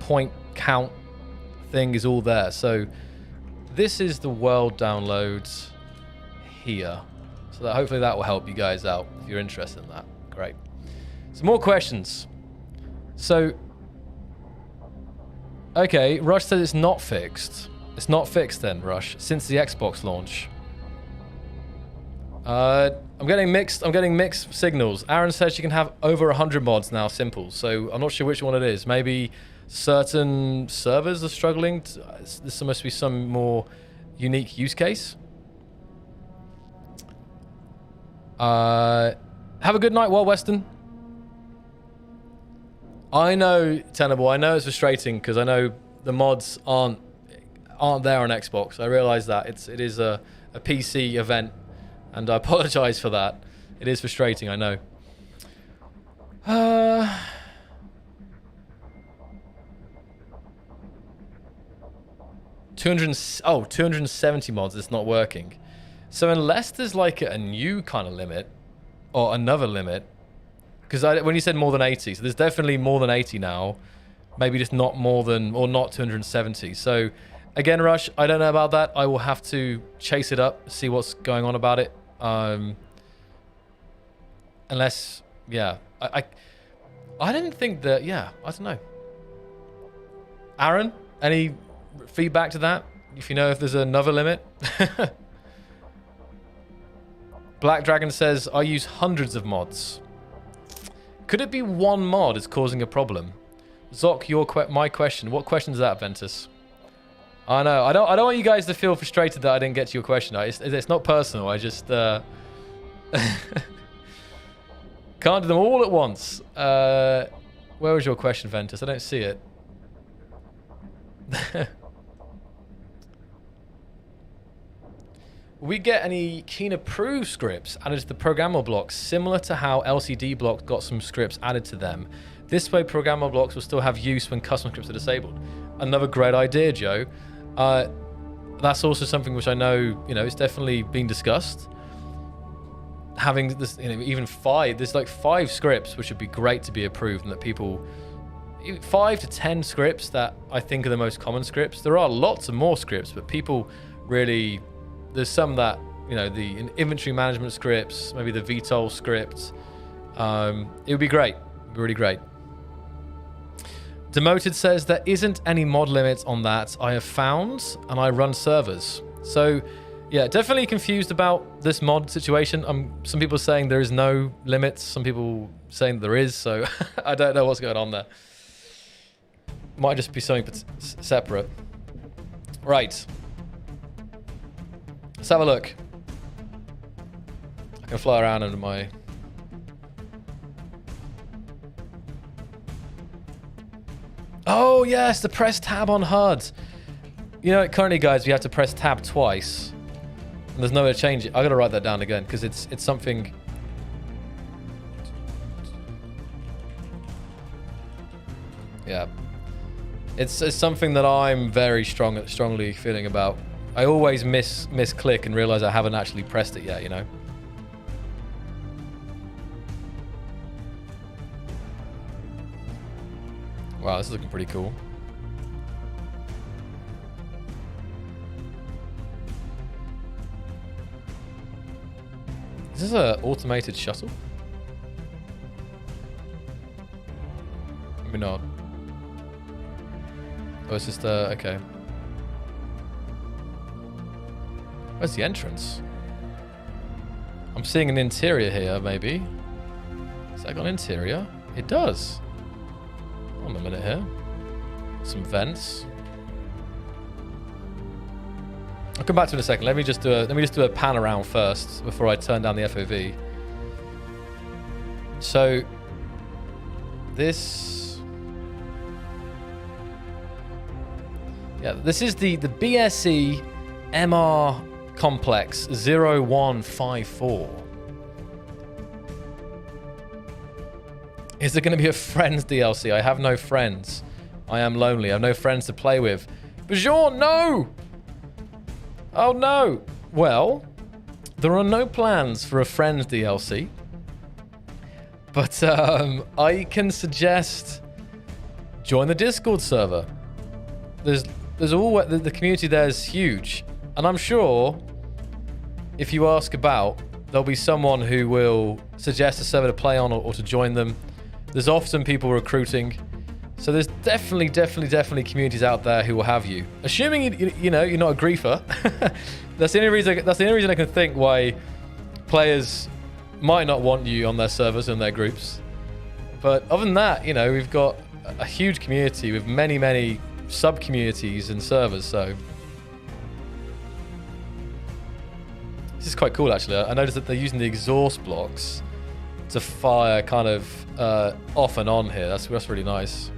point count thing is all there. So this is the world downloads here. So that hopefully that will help you guys out if you're interested in that. Great. Some more questions. So, okay, Rush says it's not fixed. It's not fixed then, Rush, since the Xbox launch. I'm getting mixed signals. Aaron says she can have over 100 mods now, simple. So I'm not sure which one it is. Maybe certain servers are struggling. This must be some more unique use case. Have a good night, Wild Western. I know, Tenable, I know it's frustrating because I know the mods aren't there on Xbox. I realize that it is a PC event, and I apologize for that. It is frustrating, I know. 270 mods, it's not working. So unless there's like a new kind of limit or another limit, because when you said more than 80, so there's definitely more than 80 now, maybe just not more than, or not 270. So again, Rush, I don't know about that. I will have to chase it up, see what's going on about it. Unless, yeah, I didn't think that, yeah, I don't know. Aaron, any feedback to that? If you know if there's another limit? Black Dragon says, I use hundreds of mods. Could it be one mod is causing a problem? Zoc, my question. What question is that, Ventus? I know. I don't want you guys to feel frustrated that I didn't get to your question. It's not personal. I just can't do them all at once. Where was your question, Ventus? I don't see it. We get any Keen approved scripts added to the programmable blocks, similar to how LCD blocks got some scripts added to them. This way, programmable blocks will still have use when custom scripts are disabled. Another great idea, Joe. That's also something which I know, it's definitely been discussed. Having this, even 5, there's like 5 scripts which would be great to be approved, and that people, 5 to 10 scripts that I think are the most common scripts. There are lots of more scripts, but people really, there's some that, the inventory management scripts, maybe the VTOL script. It would be great. It would be really great. Demoted says there isn't any mod limits on that I have found, and I run servers. So, yeah, definitely confused about this mod situation. Some people are saying there is no limits. Some people saying there is. So I don't know what's going on there. Might just be something separate. Right. Let's have a look. I can fly around under my... Oh, yes, the press tab on HUD. Currently, guys, we have to press tab twice. And there's no way to change it. I gotta write that down again, because it's something... Yeah. It's something that I'm very strongly feeling about. I always misclick and realize I haven't actually pressed it yet, Wow, this is looking pretty cool. Is this an automated shuttle? Maybe not. Oh, it's just okay. Where's the entrance? I'm seeing an interior here, maybe. Has that got an interior? It does. Hold on a minute here. Some vents. I'll come back to it in a second. Let me just do a pan around first before I turn down the FOV. So this, yeah, this is the BSE MR Complex 0154. Is there going to be a Friends DLC? I have no friends. I am lonely. I have no friends to play with. Bajon, no! Oh no! Well, there are no plans for a Friends DLC. But I can suggest join the Discord server. There's all the community there is huge. And I'm sure if you ask about, there'll be someone who will suggest a server to play on or to join them. There's often people recruiting. So there's definitely communities out there who will have you. Assuming you know you're not a griefer. That's the only reason I can think why players might not want you on their servers and their groups. But other than that, you know, we've got a huge community with many sub-communities and servers, so this is quite cool actually. I noticed that they're using the exhaust blocks to fire kind of off and on here. That's really nice.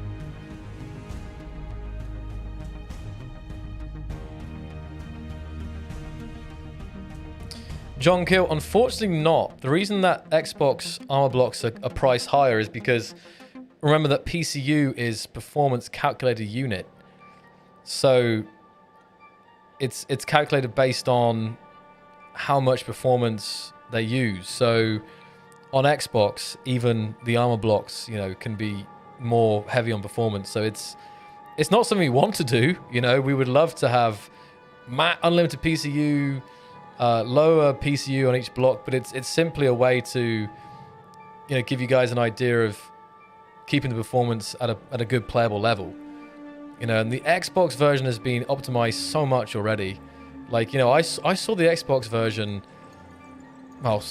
John Kill, unfortunately not. The reason that Xbox armor blocks are priced higher is because remember that PCU is performance calculated unit. So it's calculated based on how much performance they use. So on Xbox, even the armor blocks, you know, can be more heavy on performance. So it's not something we want to do. You know, we would love to have unlimited PCU, lower PCU on each block, but it's simply a way to, you know, give you guys an idea of keeping the performance at a good playable level. You know, and the Xbox version has been optimized so much already. Like, you know, I saw the Xbox version, well,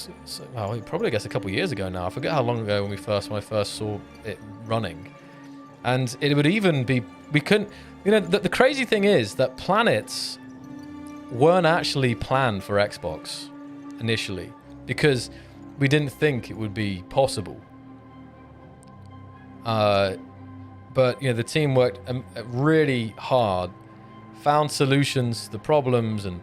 probably I guess a couple of years ago now. I forget how long ago when I first saw it running. And it would even be, we couldn't, you know, the crazy thing is that planets weren't actually planned for Xbox initially because we didn't think it would be possible. But, you know, the team worked really hard, found solutions to the problems and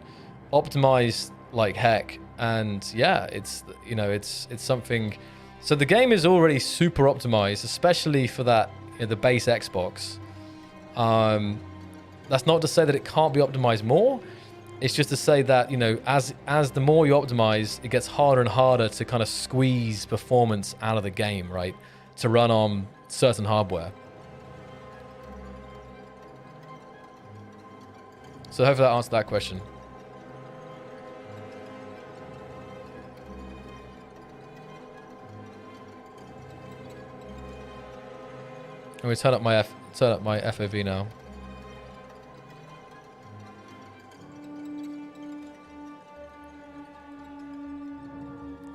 optimized like heck. And yeah, it's, you know, it's something. So the game is already super optimized, especially for that, you know, the base Xbox. That's not to say that it can't be optimized more. It's just to say that, you know, as the more you optimize, it gets harder and harder to kind of squeeze performance out of the game, right? To run on certain hardware. So hopefully that answered that question. I'm going to turn up my FOV now.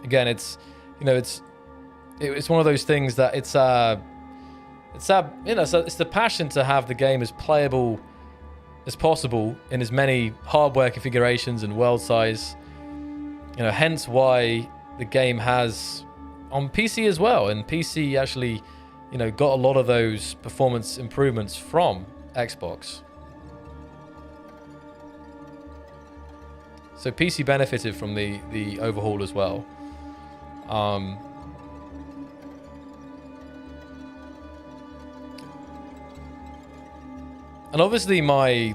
Again, it's, you know, it's one of those things that it's the passion to have the game as playable as possible in as many hardware configurations and world size. You know, hence why the game has on PC as well. And PC actually, you know, got a lot of those performance improvements from Xbox. So PC benefited from the overhaul as well. And obviously my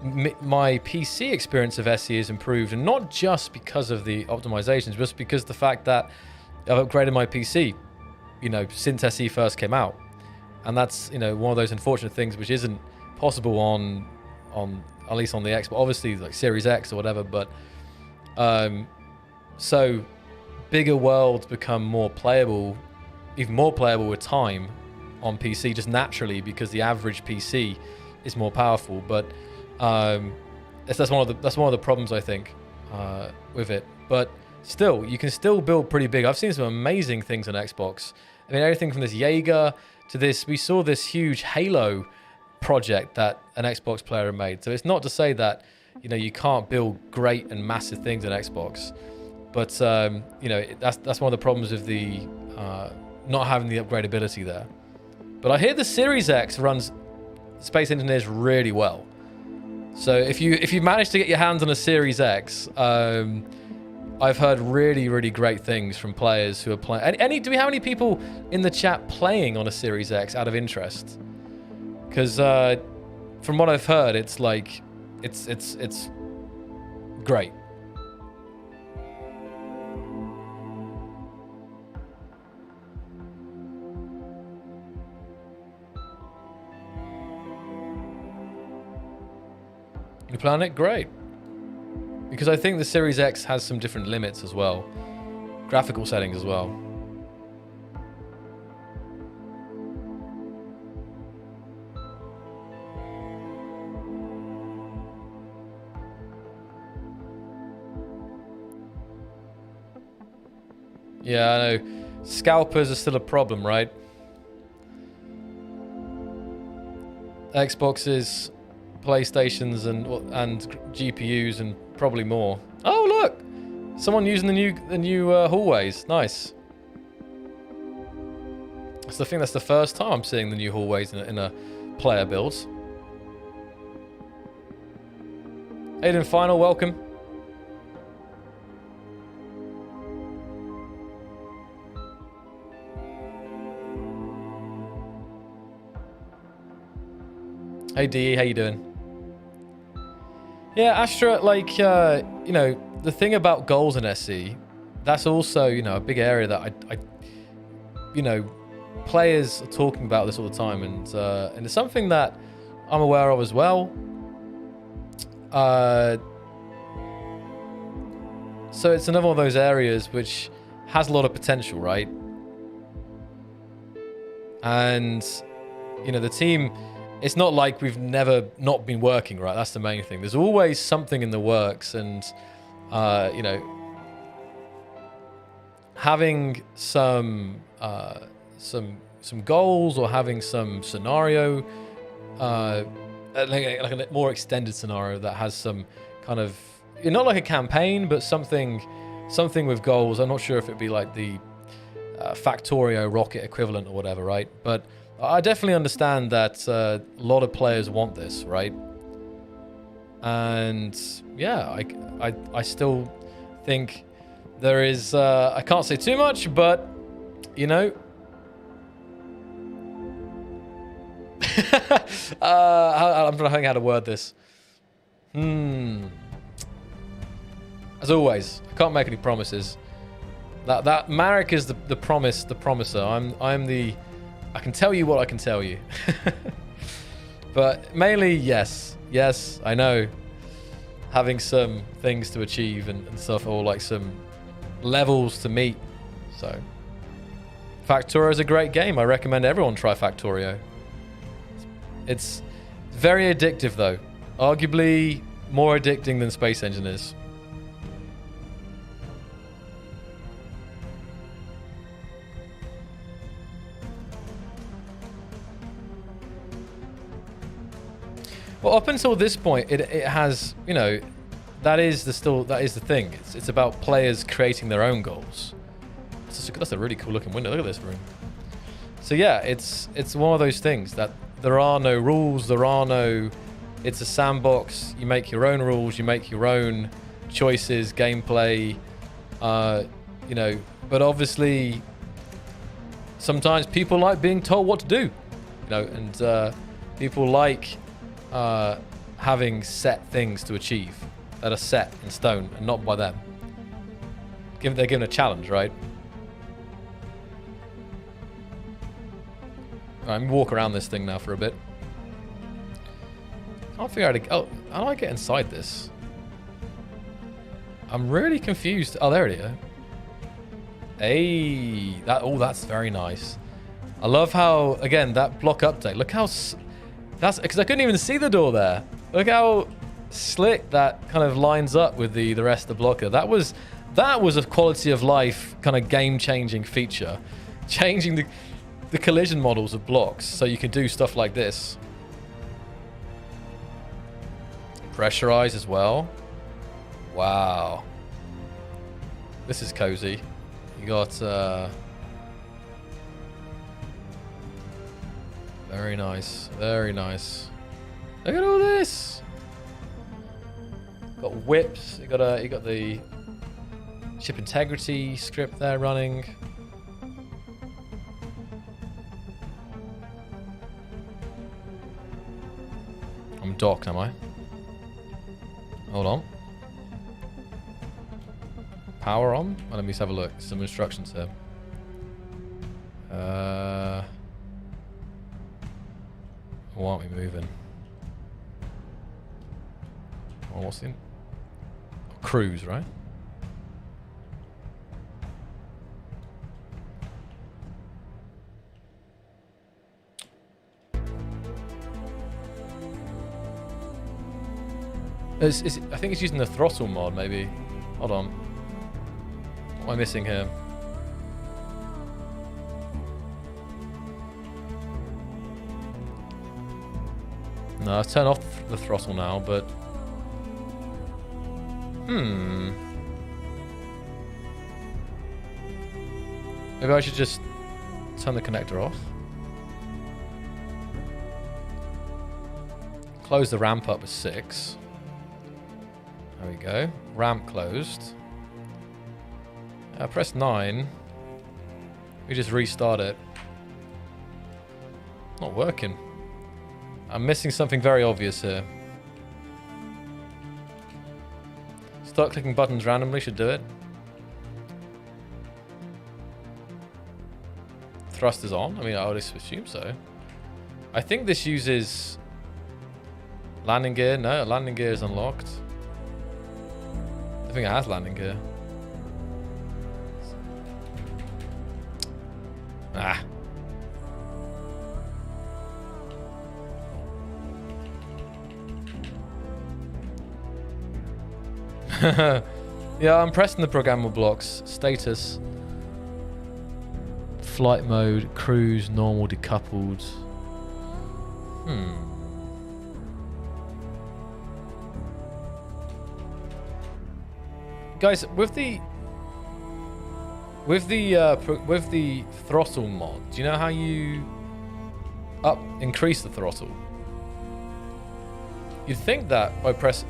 PC experience of SE has improved, and not just because of the optimizations, just because the fact that I've upgraded my PC, you know, since SE first came out. And that's, you know, one of those unfortunate things which isn't possible on at least on the Xbox, obviously like Series X or whatever, but So bigger worlds become more playable, even more playable with time on PC, just naturally because the average PC is more powerful. But that's one of the problems I think with it. But still, you can still build pretty big. I've seen some amazing things on Xbox. I mean, everything from this Jaeger to this. We saw this huge Halo project that an Xbox player made. So it's not to say that you can't build great and massive things on Xbox, but that's one of the problems of the not having the upgradability there. But I hear the Series X runs Space Engineers really well. So if you manage to get your hands on a Series X, I've heard really, really great things from players who are playing. Do we have any people in the chat playing on a Series X out of interest? Because from what I've heard, it's like it's great. You plan it? Great. Because I think the Series X has some different limits as well. Graphical settings as well. Yeah, I know. Scalpers are still a problem, right? Xboxes, PlayStations, and GPUs, and probably more. Oh, look! Someone using the new hallways. Nice. So I think that's the first time I'm seeing the new hallways in a player build. Aiden Final, welcome. Hey DE, how you doing? Yeah, Astra, like, the thing about goals in SC, that's also, a big area that I players are talking about this all the time, and it's something that I'm aware of as well. So it's another one of those areas which has a lot of potential, right? And, the team... It's not like we've never not been working, right? That's the main thing. There's always something in the works, and having some goals or having some scenario, like a more extended scenario that has some kind of not like a campaign, but something with goals. I'm not sure if it'd be like the Factorio rocket equivalent or whatever, right? But I definitely understand that a lot of players want this, right? And yeah, I still think there is, I can't say too much, but, I'm trying to think how to word this. As always, I can't make any promises. That Marek is the promiser. I'm the... I can tell you what I can tell you. But mainly, yes, I know. Having some things to achieve and stuff, or like some levels to meet. So, Factorio is a great game. I recommend everyone try Factorio. It's very addictive, though. Arguably more addicting than Space Engineers. Well, up until this point, it has, that is the thing. It's about players creating their own goals. That's a really cool looking window. Look at this room. So yeah, it's one of those things that there are no rules. It's a sandbox. You make your own rules. You make your own choices, gameplay. But obviously, sometimes people like being told what to do. And people like having set things to achieve that are set in stone and not by them. They're given a challenge, right? Alright, I'm gonna walk around this thing now for a bit. Can't figure out how do I get inside this? I'm really confused. Oh, there it is. Hey, that's very nice. I love how, again, that block update. Look how, that's, because I couldn't even see the door there. Look how slick that kind of lines up with the rest of the blocker. That was a quality of life kind of game-changing feature. Changing the collision models of blocks so you can do stuff like this. Pressurize as well. Wow. This is cozy. You got very nice. Very nice. Look at all this. Got whips. You got the ship integrity script there running. I'm docked, am I? Hold on. Power on? Well, let me just have a look. Some instructions here. Why aren't we moving? Oh, what's in? Cruise, right? I think it's using the throttle mod, maybe. Hold on. What am I missing here? No, I've turned off the throttle now, but... Maybe I should just turn the connector off. Close the ramp up with 6. There we go. Ramp closed. Press 9. We just restart it. Not working. I'm missing something very obvious here. Start clicking buttons randomly should do it. Thrust is on. I mean, I would assume so. I think this uses landing gear. No, landing gear is unlocked. I think it has landing gear. Ah. Yeah, I'm pressing the programmable blocks. Status. Flight mode, cruise, normal, decoupled. Guys, with the throttle mod, do you know how you increase the throttle? You'd think that by press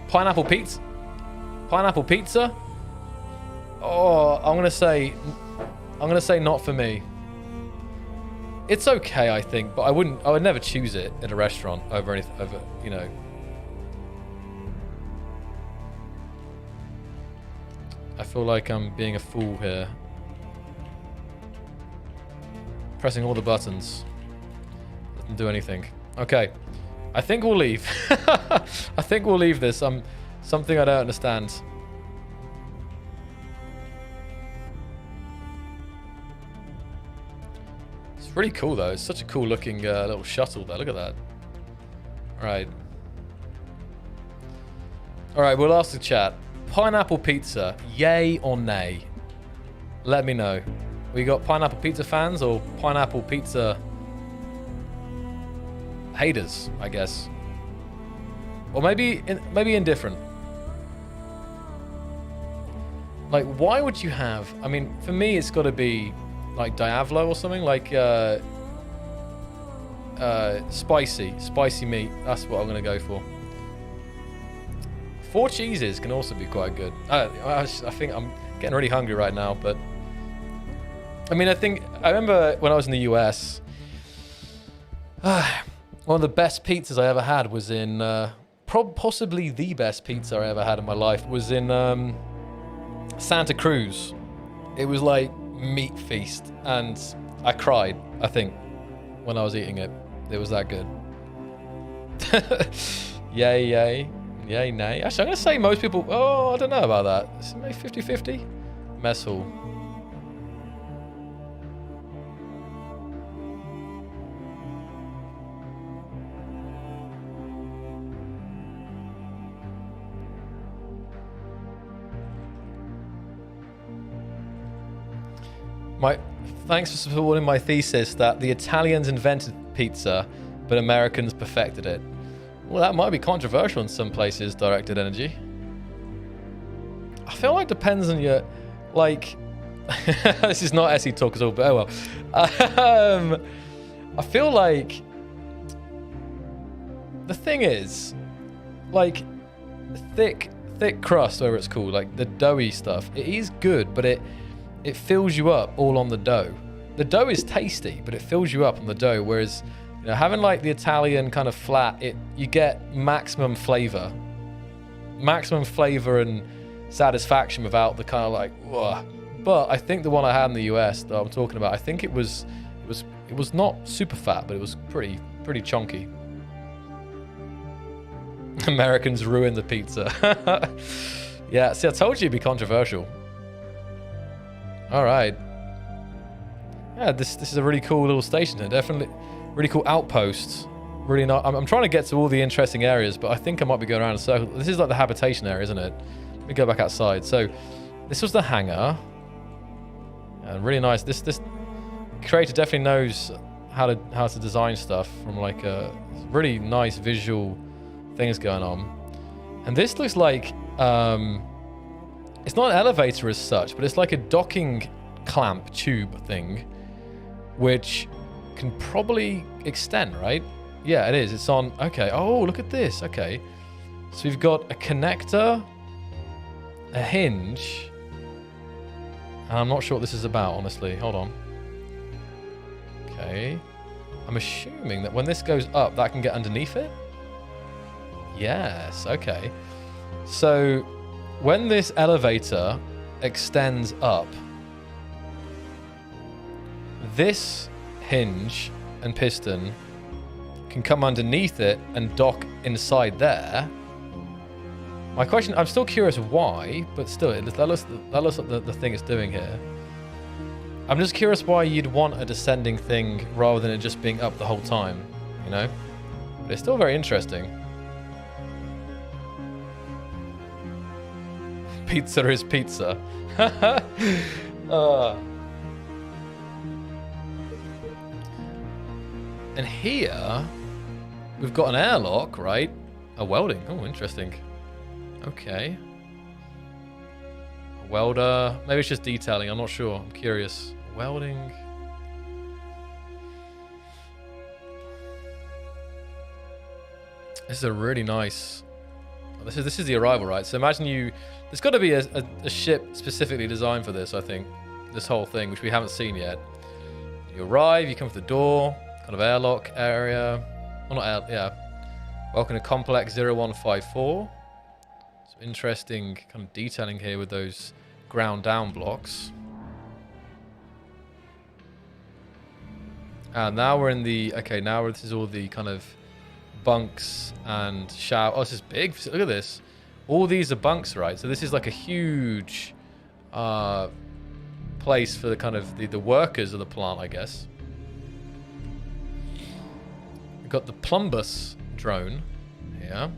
pineapple pizza. Oh, I'm gonna say not for me. It's okay, I think, but I would never choose it at a restaurant over anything, you know. I feel like I'm being a fool here. Pressing all the buttons. Doesn't do anything. Okay. I think we'll leave. I think we'll leave this. Something I don't understand. It's pretty cool though. It's such a cool looking little shuttle there. Look at that. Right. Alright, we'll ask the chat. Pineapple pizza, yay or nay? Let me know. We got pineapple pizza fans or pineapple pizza haters, I guess. Or maybe indifferent. Like, why would you have... I mean, for me, it's got to be like Diavolo or something. Like, spicy meat. That's what I'm going to go for. 4 cheeses can also be quite good. I think I'm getting really hungry right now, but... I mean, I remember when I was in the US... one of the best pizzas I ever had was in... possibly the best pizza I ever had in my life was in Santa Cruz. It was like meat feast, and I cried, I think, when I was eating it. It was that good. Yay, yay. Yay, nay. Actually, I'm going to say most people... Oh, I don't know about that. It's maybe 50-50. Mess hall. Thanks for supporting my thesis that the Italians invented pizza, but Americans perfected it. Well, that might be controversial in some places, Directed Energy. I feel like it depends on your, like, this is not SE talk at all, but oh well. I feel like the thing is, like, thick crust, whatever it's called, like the doughy stuff, it is good, but it fills you up all on the dough. The dough is tasty, but it fills you up on the dough, whereas, you know, having like the Italian kind of flat, you get maximum flavor and satisfaction without the kind of like, ugh. But I think the one I had in the US that I'm talking about, I think it was not super fat, but it was pretty chunky. Americans ruin the pizza. Yeah, see, I told you it'd be controversial. All right. Yeah, this is a really cool little station here. Definitely really cool outpost. Really not. I'm trying to get to all the interesting areas, but I think I might be going around in a circle. This is like the habitation area, isn't it? Let me go back outside. So this was the hangar. Really nice. This creator definitely knows how to design stuff from like a really nice visual things going on. And this looks like it's not an elevator as such, but it's like a docking clamp tube thing, which can probably extend, right? Yeah, it is. It's on. Okay. Oh, look at this. Okay. So we've got a connector, a hinge, and I'm not sure what this is about, honestly. Hold on. Okay. I'm assuming that when this goes up, that can get underneath it? Yes. Okay. So when this elevator extends up, this hinge and piston can come underneath it and dock inside there. My question, I'm still curious why, but still, that looks like the thing it's doing here. I'm just curious why you'd want a descending thing rather than it just being up the whole time, you know? But it's still very interesting. Pizza is pizza. And here, we've got an airlock, right? A welding. Oh, interesting. Okay. A welder. Maybe it's just detailing. I'm not sure. I'm curious. Welding. This is a really nice... This is the arrival, right? So imagine you... There's got to be a ship specifically designed for this, I think. This whole thing, which we haven't seen yet. You arrive, you come through the door, kind of airlock area. Well, not air, yeah. Welcome to Complex 0154. Some interesting kind of detailing here with those ground down blocks. And now we're in the... Okay, now this is all the kind of bunks and shower. Oh, this is big. Look at this. All these are bunks, right? So this is like a huge place for the kind of the workers of the plant, I guess. We've got the Plumbus drone here.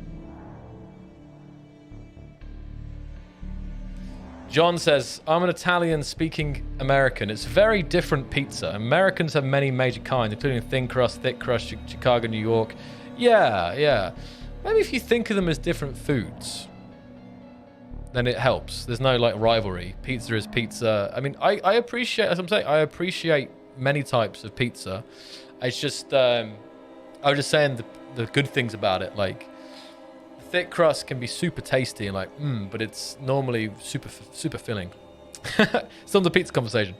John says, I'm an Italian-speaking American. It's very different pizza. Americans have many major kinds, including thin crust, thick crust, Chicago, New York. Yeah. Maybe if you think of them as different foods, then it helps. There's no like rivalry. Pizza is pizza. I mean, I appreciate, as I'm saying, I appreciate many types of pizza. It's just, I was just saying the good things about it. Like, thick crust can be super tasty and like, but it's normally super filling. It's on the pizza conversation.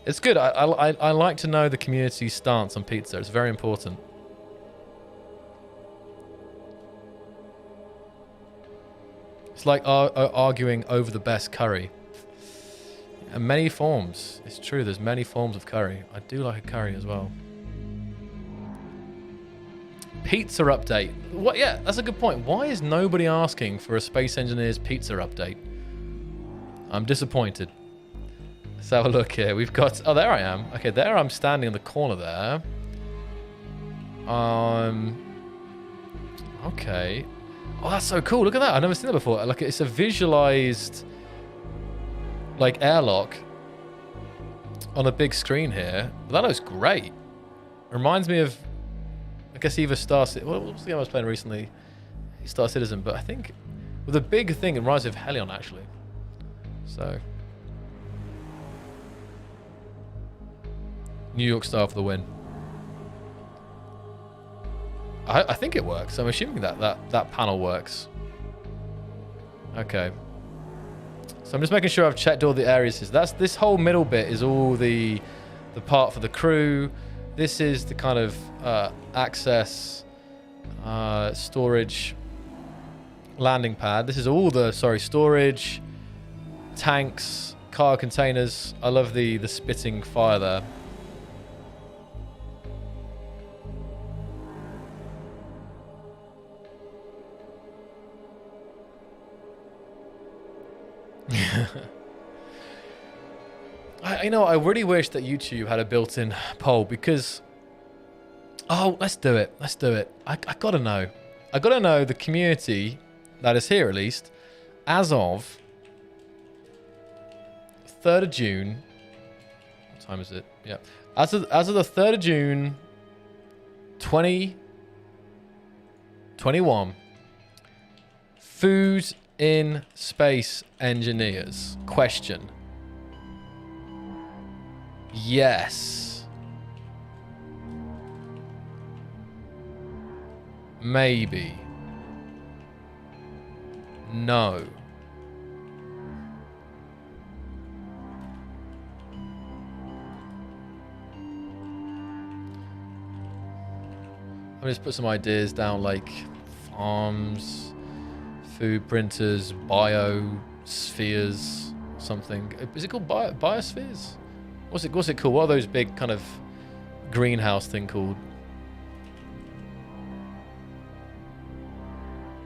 It's good. I like to know the community's stance on pizza. It's very important. It's like arguing over the best curry. And many forms. It's true, there's many forms of curry. I do like a curry as well. pizza update. What? Yeah, that's a good point. Why is nobody asking for a Space Engineers pizza update? I'm disappointed. Let's have a look here. We've got... Oh, there I am. Okay, there I'm standing in the corner there. Okay. Oh, that's so cool. Look at that. I've never seen that before. Like, it's a visualized, like, airlock on a big screen here. That looks great. Reminds me of, I guess, either Star Citizen. What was the game I was playing recently? Star Citizen, but I think with a big thing in Rise of Helion, actually. So, New York Star for the win. I think it works. I'm assuming that panel works. Okay. So I'm just making sure I've checked all the areas. This whole middle bit is all the part for the crew. This is the kind of access, storage, landing pad. This is all the, storage, tanks, car containers. I love the spitting fire there. I really wish that YouTube had a built-in poll because... Oh, let's do it. Let's do it. I gotta know. I gotta know the community that is here, at least, as of 3rd of June. What time is it? Yeah. As of the 3rd of June, 2021. Food in Space Engineers. Question. Yes. Maybe. No. I'll just put some ideas down, like farms, food printers, biospheres, something. Is it called biospheres? What's it called? What are those big kind of greenhouse thing called?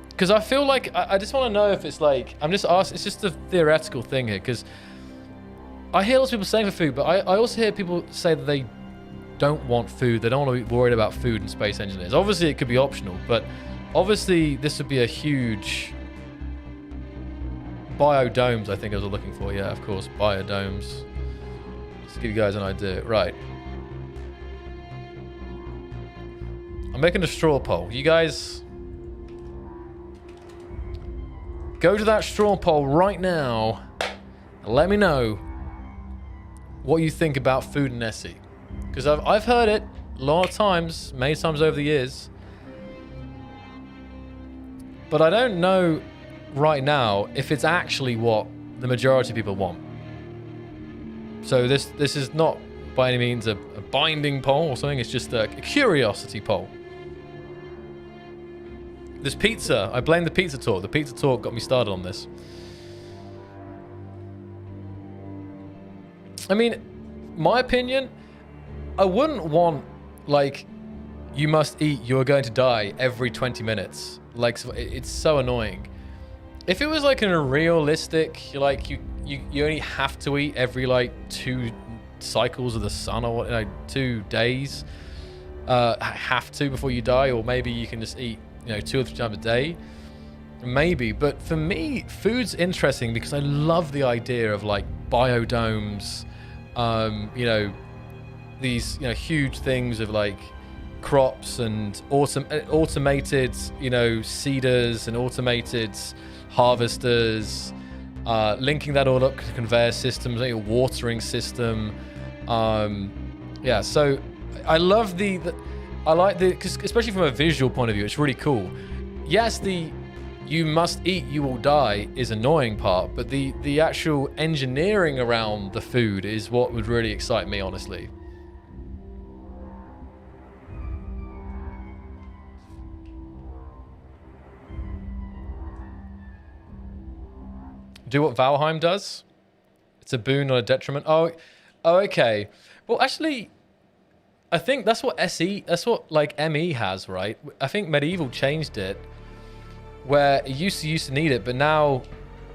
Because I feel like I just want to know if it's like, I'm just asking, it's just a theoretical thing here, because I hear lots of people saying for food, but I also hear people say that they don't want food, they don't want to be worried about food in Space Engineers. Obviously it could be optional, but obviously this would be a huge... Biodomes, I think I was looking for. Yeah, of course, biodomes. Just to give you guys an idea. Right. I'm making a straw poll. You guys... Go to that straw poll right now and let me know what you think about food in SE. Because I've heard it a lot of times, many times over the years. But I don't know right now if it's actually what the majority of people want. So this is not by any means a binding poll or something. It's just a curiosity poll. This pizza, I blame the pizza talk. The pizza talk got me started on this. I mean, my opinion, I wouldn't want, like, you must eat, you're going to die every 20 minutes. Like, it's so annoying. If it was like in a realistic, like you only have to eat every like 2 cycles of the sun or what, 2 days, have to before you die, or maybe you can just eat 2 or 3 times a day, maybe. But for me, food's interesting because I love the idea of like biodomes, these huge things of like crops and automated seeders and automated harvesters, linking that all up to conveyor systems, like a watering system. Yeah, so I love I like because especially from a visual point of view, it's really cool. Yes, you must eat, you will die is annoying part, but the actual engineering around the food is what would really excite me, honestly. Do what Valheim does. It's a boon, not a detriment. Oh, okay. Well, actually, I think that's what that's what like ME has, right? I think Medieval changed it where it used to need it, but now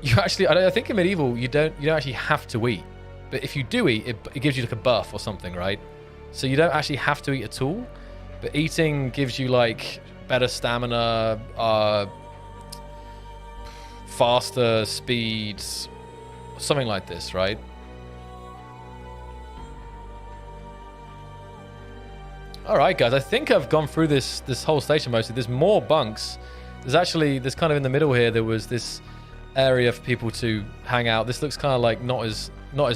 you actually, I think in Medieval you don't actually have to eat. But if you do eat, it gives you like a buff or something, right? So you don't actually have to eat at all. But eating gives you like better stamina, faster speeds, something like this, right? All right, guys, I think I've gone through this whole station mostly. There's more bunks. There's kind of in the middle here, there was this area for people to hang out. This looks kind of like not as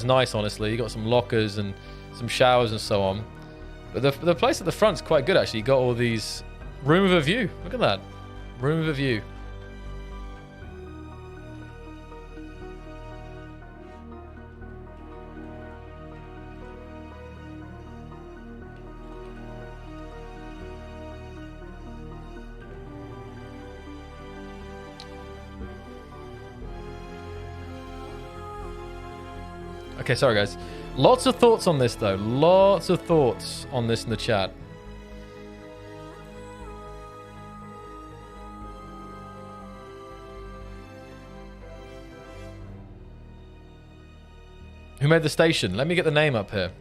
nice, honestly. You got some lockers and some showers and so on. But the place at the front's quite good, actually. You got all these room with a view. Look at that. Room with a view. Okay, sorry guys. Lots of thoughts on this though. Lots of thoughts on this in the chat. Who made the station? Let me get the name up here.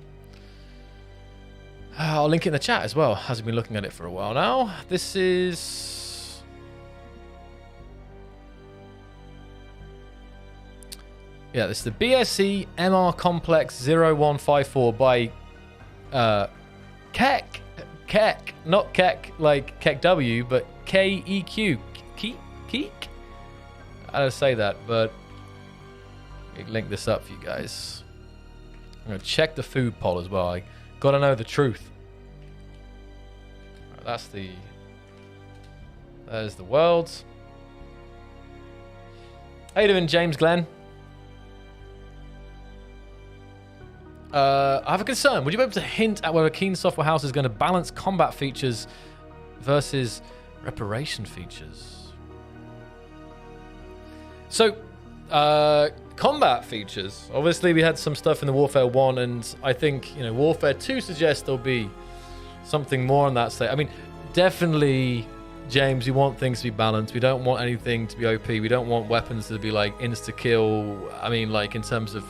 I'll link it in the chat as well. Hasn't been looking at it for a while now. This is... Yeah, this is the BSC MR Complex 0154 by Keck. Keck. Not Keck like Keck W, but K-E-Q. Keek? I don't say that, but let me link this up for you guys. I'm going to check the food poll as well. I got to know the truth. Right, there's the world. How you doing, James Glenn? I have a concern. Would you be able to hint at whether Keen Software House is going to balance combat features versus reparation features? So, combat features. Obviously, we had some stuff in the Warfare 1, and I think, Warfare 2 suggests there'll be something more on that state. I mean, definitely, James, we want things to be balanced. We don't want anything to be OP. We don't want weapons to be like insta-kill. I mean, like in terms of...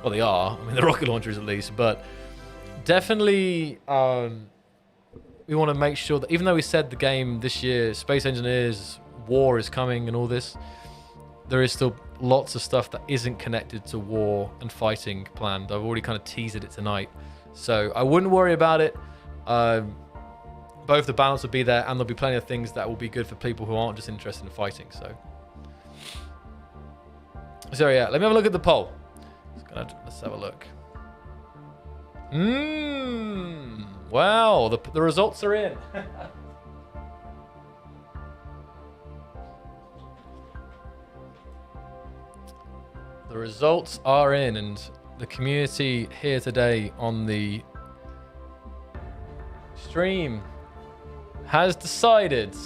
Well, they are. I mean, the rocket launchers at least. But definitely, we want to make sure that even though we said the game this year, Space Engineers, war is coming and all this, there is still lots of stuff that isn't connected to war and fighting planned. I've already kind of teased it tonight. So I wouldn't worry about it. Both the balance will be there, and there'll be plenty of things that will be good for people who aren't just interested in fighting. So yeah, let me have a look at the poll. Let's have a look. Wow, the results are in. The results are in, and the community here today on the stream has decided.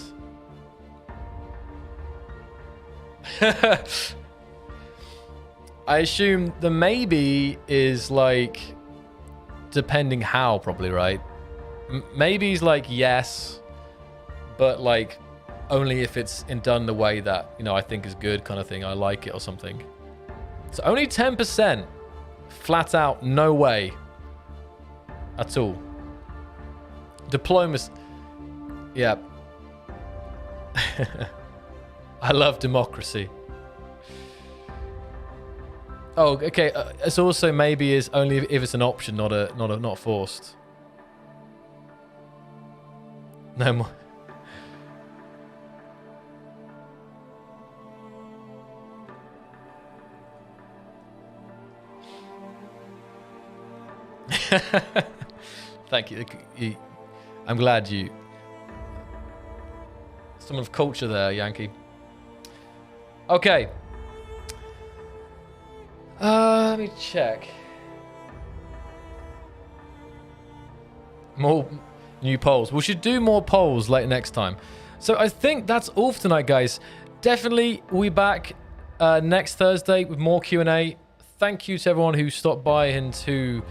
I assume the maybe is like depending how, probably, right? Maybe's like yes, but like only if it's done the way that I think is good, kind of thing. I like it or something. So only 10%, flat out, no way at all. Diplomacy, yeah. I love democracy. Oh, okay. It's also maybe is only if it's an option, not forced. No more. Thank you. I'm glad you. Some of culture there, Yankee. Okay. Let me check. More new polls. We should do more polls later next time. So I think that's all for tonight, guys. Definitely we'll be back next Thursday with more Q&A. Thank you to everyone who stopped by and who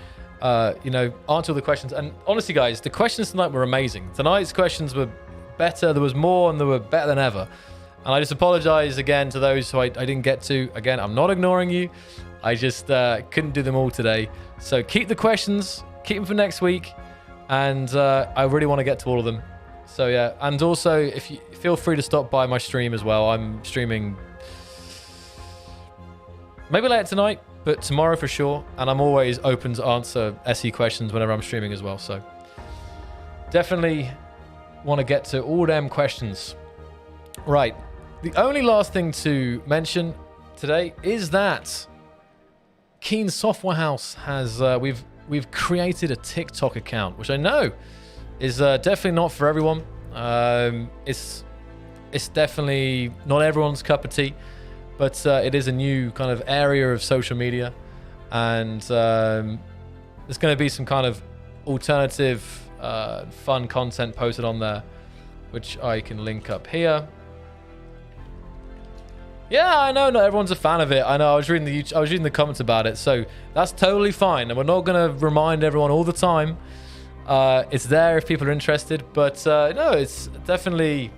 you know, answer all the questions. And honestly, guys, the questions tonight were amazing. Tonight's questions were better. There was more, and they were better than ever. And I just apologize again to those who I didn't get to. Again, I'm not ignoring you. I just couldn't do them all today. So keep the questions, keep them for next week. And I really want to get to all of them. So yeah, and also if you feel free to stop by my stream as well. I'm streaming maybe later tonight, but tomorrow for sure. And I'm always open to answer SE questions whenever I'm streaming as well. So definitely want to get to all them questions. Right. The only last thing to mention today is that Keen Software House has we've created a TikTok account, which I know is definitely not for everyone. It's definitely not everyone's cup of tea, but it is a new kind of area of social media, and there's going to be some kind of alternative fun content posted on there, which I can link up here. Yeah, I know not everyone's a fan of it. I know I was reading the comments about it, so that's totally fine. And we're not going to remind everyone all the time. It's there if people are interested, but no, it's definitely,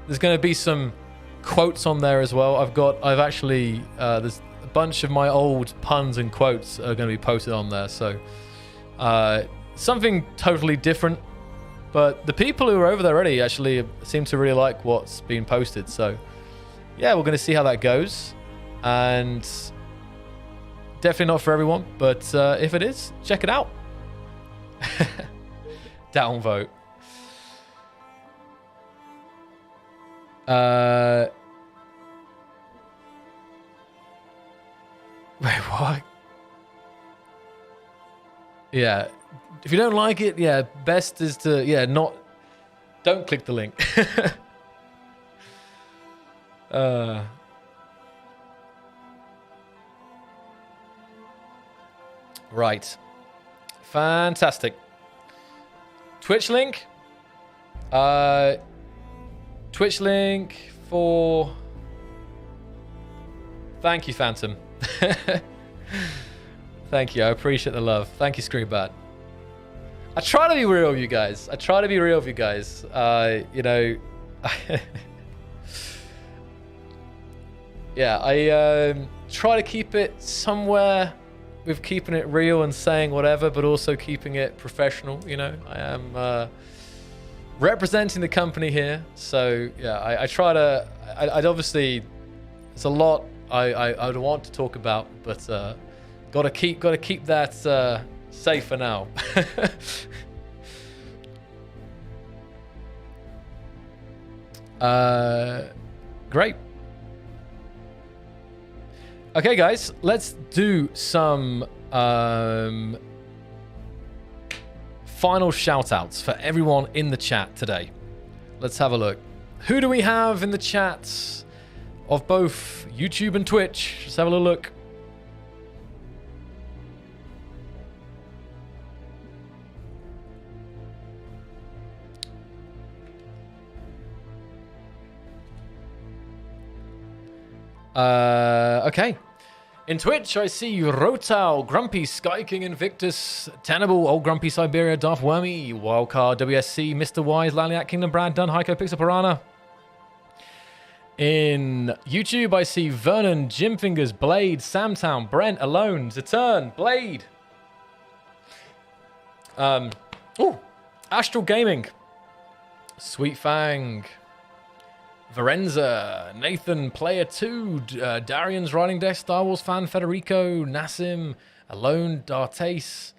there's going to be some quotes on there as well. I've actually there's a bunch of my old puns and quotes are going to be posted on there, so something totally different. But the people who are over there already actually seem to really like what's being posted, so yeah, we're going to see how that goes. And definitely not for everyone, but if it is, check it out. Downvote. Wait, what? Yeah. If you don't like it, yeah, best is to, yeah, don't click the link. Right. Fantastic. Twitch link. Twitch link for... Thank you, Phantom. Thank you. I appreciate the love. Thank you, Screenbat. I try to be real with you guys. You know... Yeah, I try to keep it somewhere with keeping it real and saying whatever, but also keeping it professional, you know. I am representing the company here, so yeah, I try to... I'd obviously... It's a lot I would want to talk about, but gotta keep that safe for now. Great. Okay, guys, let's do some final shout-outs for everyone in the chat today. Let's have a look. Who do we have in the chat of both YouTube and Twitch? Let's have a little look. Okay. In Twitch, I see Rotal, Grumpy, Sky King, Invictus, Tenable, Old Grumpy Siberia, Darth Wormy, Wildcard, WSC, Mr. Wise, Laliat, Kingdom Brad, Dun, Heiko, Pixel Piranha. In YouTube, I see Vernon, Jimfingers, Blade, Samtown, Brent, Alone, Zaturn, Blade. Astral Gaming, Sweet Fang, Varenza, Nathan, Player 2, Darian's Riding Deck, Star Wars Fan, Federico, Nassim, Alone, Dartace,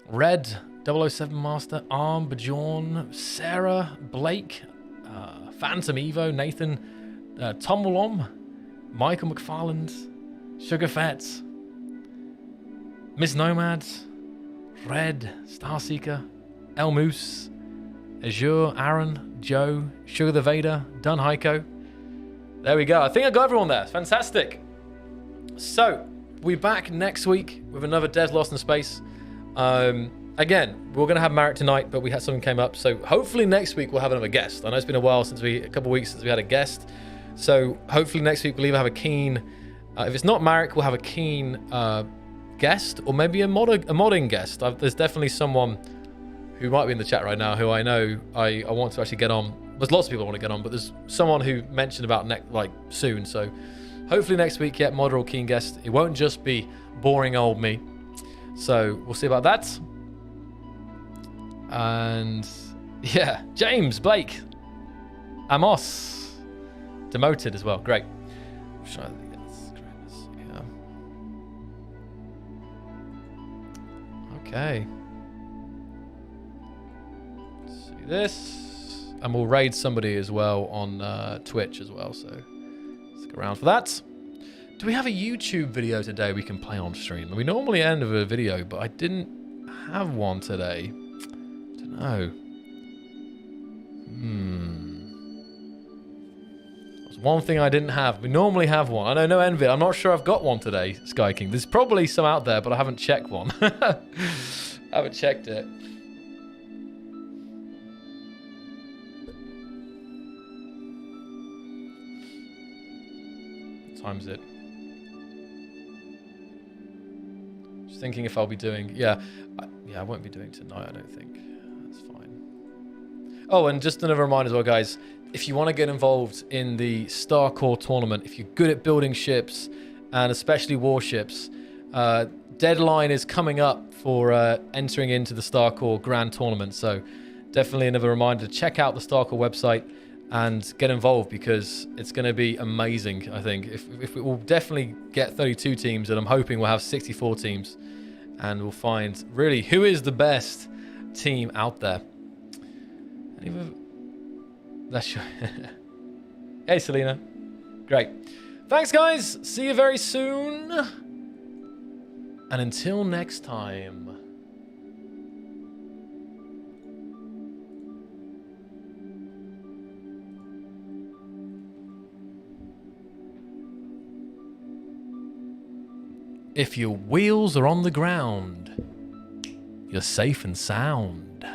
Red, 007 Master, Arm, Bajorn, Sarah, Blake, Phantom Evo, Nathan, Tom Walom, Michael McFarland, Sugar Fett, Miss Nomad, Red, Starseeker, El Moose, Azure, Aaron, Joe, Sugar the Vader, Dun Heiko. There we go. I think I got everyone there. Fantastic. So, we'll be back next week with another Devs Lost in Space. Again, we're going to have Marek tonight, but we had something came up. So, hopefully next week we'll have another guest. I know it's been a while a couple of weeks since we had a guest. So, hopefully next week we'll either have a Keen... if it's not Marek, we'll have a Keen guest or maybe a modding guest. There's definitely someone who might be in the chat right now who I know I want to actually get on. There's lots of people I want to get on, but there's someone who mentioned about soon. So hopefully next week, modder or keen guest. It won't just be boring old me. So we'll see about that. And yeah, James, Blake, Amos, demoted as well. Great. Yeah. Okay. Let's see this. And we'll raid somebody as well on Twitch as well. So stick around for that. Do we have a YouTube video today we can play on stream? We normally end with a video, but I didn't have one today. I don't know. There's one thing I didn't have. We normally have one. I know, no envy. I'm not sure I've got one today, Sky King. There's probably some out there, but I haven't checked one. I haven't checked it. What time is it? Just thinking if I'll be doing... Yeah, I won't be doing tonight, I don't think. That's fine. Oh, and just another reminder as well, guys. If you want to get involved in the Star Core tournament, if you're good at building ships, and especially warships, deadline is coming up for entering into the Star Core Grand Tournament. So definitely another reminder to check out the Star Core website and get involved, because it's going to be amazing, I think. If we will definitely get 32 teams, and I'm hoping we'll have 64 teams, and we'll find really who is the best team out there. That's your... Hey, Selena. Great. Thanks, guys. See you very soon. And until next time. If your wheels are on the ground, you're safe and sound.